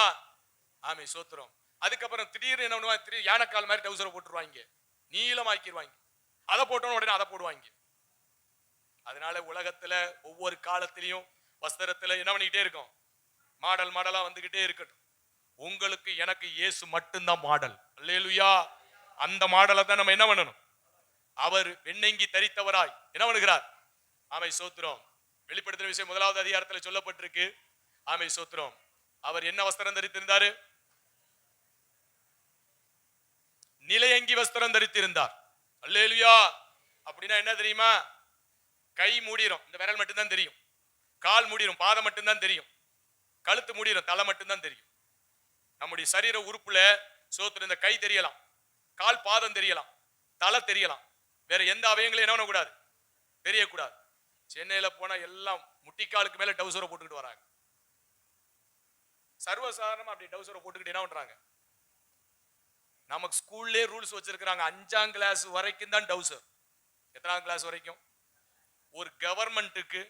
ஆமே சோத்திரம். அதுக்கப்புறம் திடீர்னு என்ன பண்ணுவாங்க, திடீர் யானைக்கால் மாதிரி டவுசரை போட்டுருவாங்க, நீளமாக்கிடுவாங்க. அதை போட்டோன்னு உடனே அதை போடுவாங்க. அதனால உலகத்துல ஒவ்வொரு காலத்திலையும் வஸ்திரத்துல என்ன பண்ணிக்கிட்டே இருக்கும், மாடல் மாடலா வந்துகிட்டே இருக்கட்டும். உங்களுக்கு எனக்கு இயேசு மட்டும்தான் மாடல். அல்லேலூயா. அந்த மாடலை தான் நம்ம என்ன பண்ணணும், அவர் வெண்ணெங்கி தரித்தவராய் என்ன பண்ணுகிறார். ஆமை சோத்திரம். வெளிப்படுத்தின விஷயம் 1வது அதிகாரத்துல சொல்லப்பட்டிருக்கு. ஆமை சோத்திரம். அவர் என்ன வஸ்திரம் தரித்திருந்தாரு, நிலையங்கி வஸ்திரம் தரித்திருந்தார். அல்லேலூயா. அப்படின்னா என்ன தெரியுமா? கை மூடிரும், இந்த விரல் மட்டும்தான் தெரியும். கால் மூடிரும், பாதம் மட்டும்தான் தெரியும். கழுத்து மூடிரும், தலை மட்டும்தான் தெரியும். நம்முடைய சரீர உறுப்புல சோத்துல இந்த கை தெரியலாம், கால் பாதம் தெரியலாம், தலை தெரியலாம். வேற எந்த அவயங்களும் என்ன பண்ணக்கூடாது? தெரியக்கூடாது. சென்னையில போனா எல்லாம் முட்டிக்காலுக்கு மேல டவுசரை போட்டுக்கிட்டு வராங்க. சர்வசாதாரணமா அப்படி டவுசரை போட்டுக்கிட்டு என்ன பண்றாங்க? நமக்கு ஸ்கூல்லே ரூல்ஸ் வச்சிருக்காங்க, 5ஆம் கிளாஸ் வரைக்கும் தான் டவுசர். எத்தனாம் கிளாஸ் வரைக்கும்? ஒரு கவர்மெண்ட்டுக்கு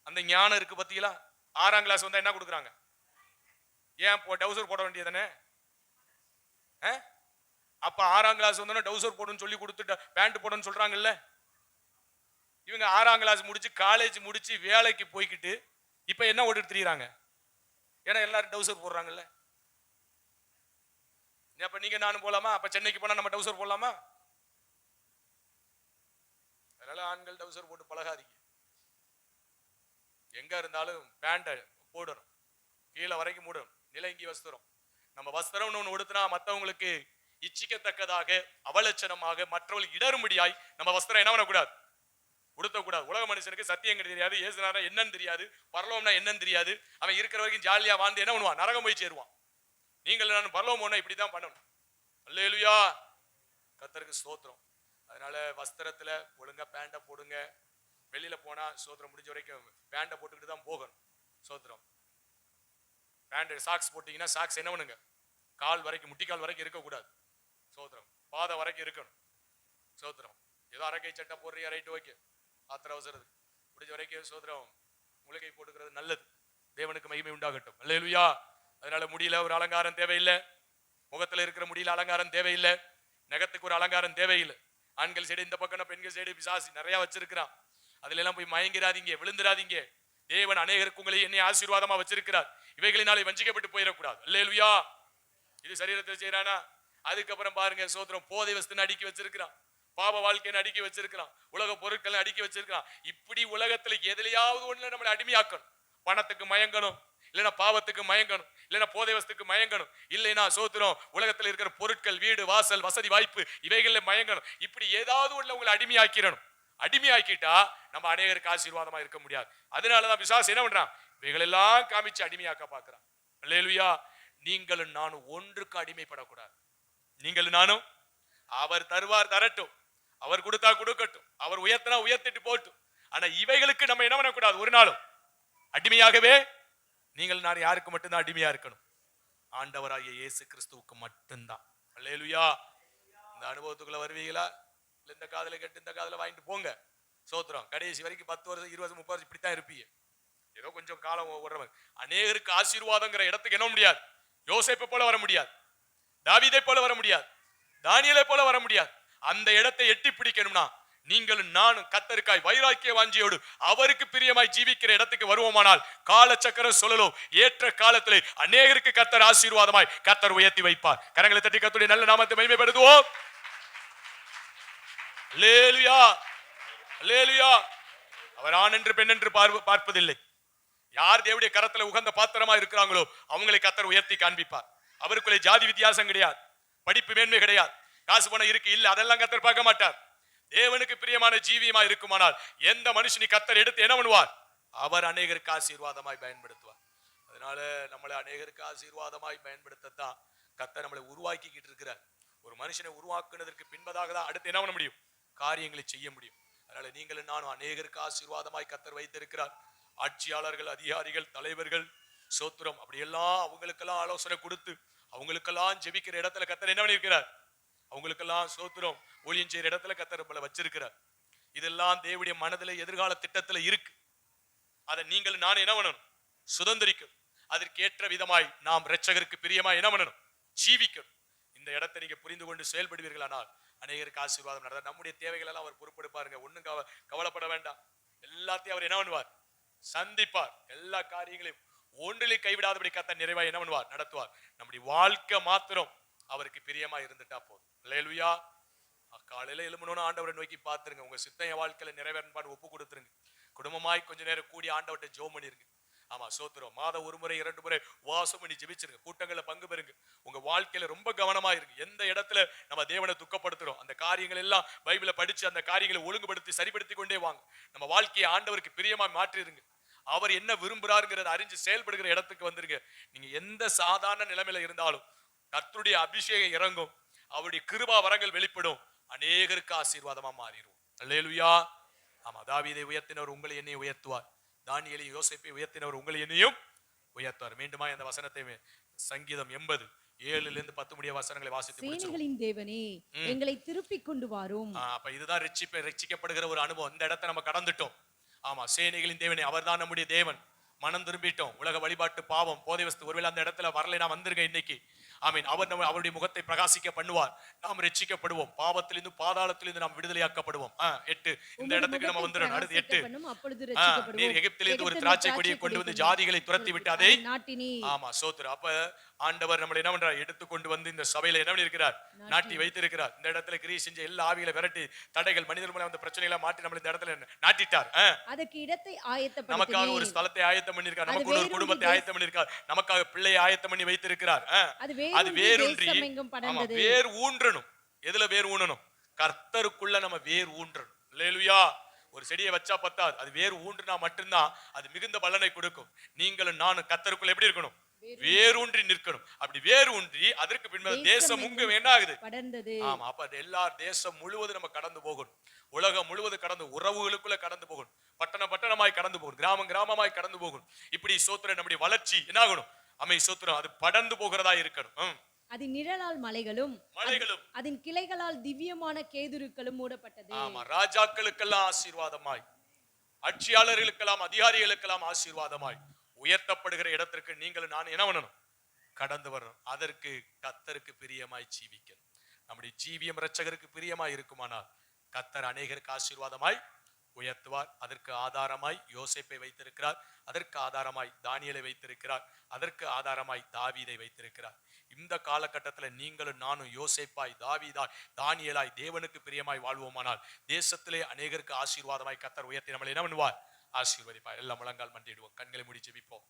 அந்த ஞானம் இருக்கு பத்தியா? 6ஆம் கிளாஸ் வந்தா என்ன கொடுக்குறாங்க? ஏன் டவுசர் போட வேண்டியதானே? அப்ப 6ஆம் கிளாஸ் வந்தோன்னா டவுசர் போடுன்னு சொல்லி கொடுத்துட்டு பேண்ட் போடணும்னு சொல்றாங்கல்ல. இவங்க 6ஆம் கிளாஸ் முடிச்சு காலேஜ் முடிச்சு வேலைக்கு போய்கிட்டு இப்ப என்ன ஓட்டுட்டு திரியுறாங்க? ஏன்னா எல்லாரும் டவுசர் போடுறாங்கல்ல. அப்ப நீங்க நானும் போலாமா? அப்ப சென்னைக்கு போனா நம்ம டவுசர் போடலாமா? அதனால ஆண்கள் டவுசர் போட்டு பழகாதீங்க. எங்க இருந்தாலும் பேண்ட போடணும், கீழே வரைக்கும் மூடணும். நிலைங்கி வஸ்திரம். நம்ம வஸ்திரம் ஒன்று உடுத்தினா மற்றவங்களுக்கு இச்சிக்கத்தக்கதாக அவலட்சணமாக மற்றவர்களுக்கு இடரும்படியாய் நம்ம வஸ்திரம் என்ன பண்ணக்கூடாது? உடுத்தக்கூடாது. உலக மனுஷனுக்கு சத்தியம் தெரியாது, ஏசுனாரா என்னன்னு தெரியாது, பரலோகம்னா என்னன்னு தெரியாது. அவன் இருக்கிற வரைக்கும் ஜாலியா வாழ்ந்து என்ன பண்ணுவான்? நரகம் போய் சேருவான். நீங்கள் நான் பரலோகம் போனா இப்படிதான் பண்ணணும். அல்லேலூயா. கர்த்தருக்கு ஸ்தோத்திரம். அதனால வஸ்திரத்துல ஒழுங்கா பேண்ட போடுங்க. வெளியில போனா சோத்திரம் முடிஞ்ச வரைக்கும் பேண்ட போட்டுக்கிட்டு தான் போகணும். சோத்திரம். பேண்ட் சாக்ஸ் போட்டீங்கன்னா சாக்ஸ் என்ன பண்ணுங்க? கால் வரைக்கும், முட்டிக்கால் வரைக்கும் இருக்கக்கூடாது. சோத்திரம். பாதம் வரைக்கும் இருக்கணும். சோத்திரம். ஏதோ அரைக்கை சட்டை போடுறீங்க, ரைட்டு, ஓகே, ஆத்திர அவசரத்துக்கு முடிஞ்ச வரைக்கும் சோத்திரம் முழுகை போட்டுக்கிறது நல்லது. தேவனுக்கு மகிமை உண்டாகட்டும். அல்லேலூயா. அதனால முடியல ஒரு அலங்காரம் தேவையில்லை, முகத்துல இருக்கிற முடியல அலங்காரம் தேவையில்லை, நகத்துக்கு ஒரு அலங்காரம் தேவையில்லை. ஆண்கள் சைடு இந்த பக்கம், பெண்கள் சைடு பிசாசு நிறைய வச்சிருக்கிறான். அதுல எல்லாம் போய் மயங்கிறாதீங்க, விழுந்துடாதீங்க. தேவன் அநேகருக்கு உங்களை என்னை ஆசீர்வாதமா வச்சிருக்கிறார். இவைகளினாலே வஞ்சிக்கப்பட்டு போயிடக்கூடாது. அல்லேலூயா. இது சரீரத்தில் செய்யறானா? அதுக்கப்புறம் பாருங்க, சோத்திரம் போதை வஸ்துன்னு அடுக்கி வச்சிருக்கிறான், பாவ வாழ்க்கைன்னு அடுக்கி வச்சிருக்கிறான், உலக பொருட்கள் அடுக்கி வச்சிருக்கிறான். இப்படி உலகத்துல எதுலையாவது ஒண்ணுல நம்மளை அடிமையாக்கணும். பணத்துக்கு மயங்கணும், இல்லைன்னா பாவத்துக்கு மயங்கணும், இல்லைன்னா போதை வஸ்துக்கு மயங்கணும், இல்லைன்னா சோத்திரம் உலகத்துல இருக்கிற பொருட்கள், வீடு வாசல் வசதி வாய்ப்பு இவைகள்ல மயங்கணும். இப்படி ஏதாவது ஒண்ணுல உங்களை அடிமையாக்கிடணும். அடிமையாக்கிட்டா நம்ம அநேகருக்கு ஆசீர்வாதமா இருக்க முடியாது. அதனாலதான் பிசாசு என்ன பண்றான்? இவைகளெல்லாம் காமிச்சு அடிமையாக்க பார்க்கிறான். அல்லேலூயா. நீங்களும் நானும் ஒன்றுக்கு அடிமைப்படக்கூடாது. நீங்களும் நானும் அவர் தருவார், தரட்டும், அவர் கொடுத்தா கொடுக்கட்டும், அவர் உயர்த்தினா உயர்த்திட்டு போட்டும். ஆனா இவைகளுக்கு நம்ம என்ன பண்ணக்கூடாது? ஒரு நாளும் அடிமையாகவே. நீங்கள் நான் யாருக்கு மட்டும்தான் அடிமையா இருக்கணும்? ஆண்டவராகிய இயேசு கிறிஸ்துவுக்கு மட்டும்தான். அல்லேலூயா. இந்த அனுபவத்துக்குள்ள வருவீங்களா? இந்த காதல கேட்டு இந்த காதல வாங்கிட்டு போங்க. சோத்திரம். கடைசி வரைக்கும் 10 வருஷம் 20 வருஷம் 30 வருஷம் இப்படித்தான் இருப்பீங்க. ஏதோ கொஞ்சம் காலம் ஓடுறவங்க. அநேகருக்கு ஆசீர்வாதங்கிற இடத்துக்கு என்ன முடியாது? யோசேப்பை போல வர முடியாது, தாவீதை போல வர முடியாது, தானியேலை போல வர முடியாது. அந்த இடத்தை எட்டி பிடிக்கணும்னா நீங்களும் நானும் கர்த்தருக்காய் வைராக்கிய வாஞ்சியோடு அவருக்கு பிரியமாய் ஜீவிக்கிற இடத்துக்கு வருவோமானால் காலச்சக்கரம் சொல்லலோ ஏற்ற காலத்திலே அநேகருக்கு கர்த்தர் ஆசீர்வாதமாய் கர்த்தர் உயர்த்தி வைப்பார். கரங்களை தட்டி கர்த்தருடைய நல்ல நாமத்தை மகிமைப்படுத்துவோம். அல்லேலூயா. அல்லேலூயா. அவர் ஆண் என்று பெண் என்று பார்ப்பதில்லை. யார் தேவனுடைய கரத்துல உகந்த பாத்திரமா இருக்கிறாங்களோ அவங்களை கர்த்தர் உயர்த்தி காண்பிப்பார். அவருக்குள்ளே ஜாதி வித்தியாசம் கிடையாது, படிப்பு மேன்மை கிடையாது, காசு பணம் இருக்கு இல்ல, அதெல்லாம் கர்த்தர் பார்க்க மாட்டார். தேவனுக்கு பிரியமான ஜீவியமா இருக்குமானால் எந்த மனுஷனை கர்த்தர் எடுத்து என்ன பண்ணுவார்? அவர் அநேகருக்கு ஆசீர்வாதமாய் பயன்படுத்துவார். அதனால நம்மளை அநேகருக்கு ஆசீர்வாதமாய் பயன்படுத்தத்தான் கர்த்தர் நம்மளை உருவாக்கிக்கிட்டு இருக்கிறார். ஒரு மனுஷனை உருவாக்குனதற்கு பின்பதாக தான் அடுத்து என்ன பண்ண முடியும்? காரியங்களை செய்ய முடியும். அதனால நீங்களும் நானும் அநேகருக்கு ஆசீர்வாதமாய் கர்த்தர் வைத்திருக்கிறார். ஆட்சியாளர்கள், அதிகாரிகள், தலைவர்கள், சோத்திரம், அப்படி எல்லாம் அவங்களுக்கெல்லாம் ஆலோசனை கொடுத்து அவங்களுக்கெல்லாம் ஜெபிக்கிற இடத்துல கர்த்தர் என்ன பண்ணிருக்கிறார்? அவங்களுக்கெல்லாம் சோத்திரம் ஊழியம் செய்யற இடத்துல கர்த்தர் நம்மளை வச்சிருக்கிறார். இதெல்லாம் தேவனுடைய மனதில எதிர்கால திட்டத்துல இருக்கு. அதை நீங்கள் நானும் என்ன பண்ணணும்? சுதந்திரிக்கணும். அதற்கேற்ற விதமாய் நாம் இரட்சகருக்கு பிரியமாய் என்ன பண்ணணும்? ஜீவிக்கணும். இந்த இடத்தை நீங்க புரிந்து கொண்டு செயல்படுவீர்களானால் அநேகருக்கு ஆசீர்வாதம் நடந்தார். நம்முடைய தேவைகள் எல்லாம் அவர் பொறுப்பெடுப்பாருங்க. ஒண்ணும் கவலைப்பட வேண்டாம். எல்லாத்தையும் அவர் என்ன பண்ணுவார்? சந்திப்பார். எல்லா காரியங்களையும் ஒன்றிலே கைவிடாதபடி கர்த்தர் நிறைவாய் என்ன பண்ணுவார்? நடத்துவார். நம்முடைய வாழ்க்கை மாத்திரம் அவருக்கு பிரியமா இருந்துட்டா போதும். அல்லேலூயா. காலையில எழும்பணும்னு ஆண்டவரை நோக்கி பார்த்துருங்க. உங்க சித்தம் என் வாழ்க்கையில நிறைவேறப்பான்னு ஒப்பு கொடுத்துருங்க. குடும்பமாய் கொஞ்ச நேரம் கூடி ஆண்டவர்கிட்ட ஜெபம் பண்ணிருங்க. ஆமா சோத்திரம். மாதம் ஒரு முறை 2 முறை உபவாசம் பண்ணி ஜெபிச்சிருங்க. கூட்டங்கள்ல பங்கு பெறுங்க. உங்க வாழ்க்கையில ரொம்ப கவனமா இருங்க. எந்த இடத்துல நம்ம தேவனை துக்கப்படுத்துறோம் அந்த காரியங்கள் எல்லாம் பைபிளை படிச்சு அந்த காரியங்களை ஒழுங்குபடுத்தி சரிப்படுத்தி கொண்டே வாங்க. நம்ம வாழ்க்கையை ஆண்டவருக்கு பிரியமா மாற்றிருங்க. அவர் என்ன விரும்புறாருங்கிறத அறிஞ்சு செயல்படுகிற இடத்துக்கு வந்துருங்க. நீங்க எந்த சாதாரண நிலைமையில இருந்தாலும் கர்த்தருடைய அபிஷேகம் இறங்கும். அவருடைய கிருபா வரங்கள் வெளிப்படும். அநேகருக்கு ஆசீர்வாதமா மாறிடும். அல்லேலூயா. ஆமா தாவீதை உயர்த்தினவர் உங்களை என்னையும் உயர்த்துவார். தானியேலை யோசேப்பை உயர்த்தினவர் உங்களை என்னையும் உயர்த்துவார். மீண்டுமா இந்த வசனத்தை சங்கீதம் 80 7 10 முடிய வசனங்களை வாசித்து முடிச்சிருவோம். சேனைகளின் தேவனே எங்களை திருப்பி கொண்டு வாரும். அப்ப இதுதான் ரட்சிக்கப்படுகிற ஒரு அனுபவம். இந்த இடத்தை நம்ம கடந்துட்டோம். ஆமா சேனைகளின் தேவனே அவர்தான் நம்முடைய தேவன். மனம் திரும்பிட்டோம். உலக வழிபாட்டு பாவம் போதை வஸ்து ஒருவேளை அந்த இடத்துல வரலை நான் வந்திருக்கேன் இன்னைக்கு. ஆமீன். அவர் அவருடைய முகத்தை பிரகாசிக்க பண்ணுவார். நாம் ரட்சிக்கப்படுவோம். பாவத்திலிருந்து பாதாளத்திலிருந்து நாம் விடுதலையாக்கப்படுவோம். 8 இந்த இடத்துக்கு நம்ம வந்துடணும். அடுத்து 8 நீர் எகிப்திலிருந்து ஒரு திராட்சை கொடியை கொண்டு வந்து ஜாதிகளை துரத்தி விட்டு அதை ஆமா சோத்திரம். அப்ப ஆண்டவர் நம்மளை என்ன பண்றார்? எடுத்து கொண்டு வந்து இந்த சபையில என்ன பண்ணிருக்கிறார்? நாட்டி வைத்திருக்கிறார். இந்த இடத்துல கிரியை செஞ்ச எல்லா ஆவிகளை விரட்டி தடைகள் மனிதர் மூலம் அந்த பிரச்சனைகளை மாற்றி நம்மளை இந்த இடத்துல நாட்டிட்டார். அதுக்கு இடத்தை ஆயத்தப்படுத்தி நமக்காக ஒரு ஸ்தலத்தை ஆயத்தம் பண்ணிருக்கார். நமக்கு ஒரு குடும்பத்தை ஆயத்தம் பண்ணிருக்கார். நமக்காக பிள்ளையை ஆயத்தம் பண்ணி வைத்திருக்கிறார். அது வேரூன்றி வேர் ஊன்றணும். எதுல வேர் ஊன்றணும்? கர்த்தருக்குள்ள நம்ம வேர் ஊன்றணும். அல்லேலூயா. ஒரு செடியை வச்சா பத்தாது. அது வேர் ஊன்றுனா மட்டும்தான் அது மிகுந்த பலனை கொடுக்கும். நீங்களும் நானும் கர்த்தருக்குள்ள எப்படி இருக்கணும்? வேரூன்றி நிற்கணும். அப்படி வேரூன்றி அதற்கு பின்பு தேசம் என்ன ஆகுது? ஆமா. அப்ப எல்லா தேசம் முழுவதும் நம்ம கடந்து போகணும். உலகம் முழுவதும் கடந்து உறவுகளுக்குள்ள கடந்து போகணும். பட்டணமாய் கடந்து போகணும். கிராமமாய் கடந்து போகணும். இப்படி சோத்திரம் நம்முடைய வளர்ச்சி என்ன ஆகணும்? சோத்திரம் அது படர்ந்து போகிறதா இருக்கணும். அதன் நிழலால் மலைகளும் அதன் கிளைகளால் திவ்யமான கேதுருக்களும் மூடப்பட்டது. ஆமா. ராஜாக்களுக்கெல்லாம் ஆசீர்வாதமாய், ஆட்சியாளர்களுக்கெல்லாம் அதிகாரிகளுக்கெல்லாம் ஆசீர்வாதமாய் உயர்த்தப்படுகிற இடத்திற்கு நீங்களும் நான் என்ன பண்ணணும்? கடந்து வரணும். அதற்கு கர்த்தருக்கு பிரியமாய் ஜீவிக்கணும். நம்முடைய ஜீவியம் இரட்சகருக்கு பிரியமாய் இருக்குமானால் கர்த்தர் அநேகருக்கு ஆசீர்வாதமாய் உயர்த்துவார். அதற்கு ஆதாரமாய் யோசேப்பை வைத்திருக்கிறார். அதற்கு ஆதாரமாய் தானியேலை வைத்திருக்கிறார். அதற்கு ஆதாரமாய் தாவீதை வைத்திருக்கிறார். இந்த காலகட்டத்தில் நீங்களும் நானும் யோசேப்பாய், தாவீதாய், தானியேலாய் தேவனுக்கு பிரியமாய் வாழ்வோமானால் தேசத்திலே அநேகருக்கு ஆசீர்வாதமாய் கர்த்தர் உயர்த்தி நம்மளை என்ன பண்ணுவார்? ஆசீர்வதிப்பார். எல்லாம் முழங்கால் மண்டிடுவோம். கண்களை மூடி ஜெபிப்போம்.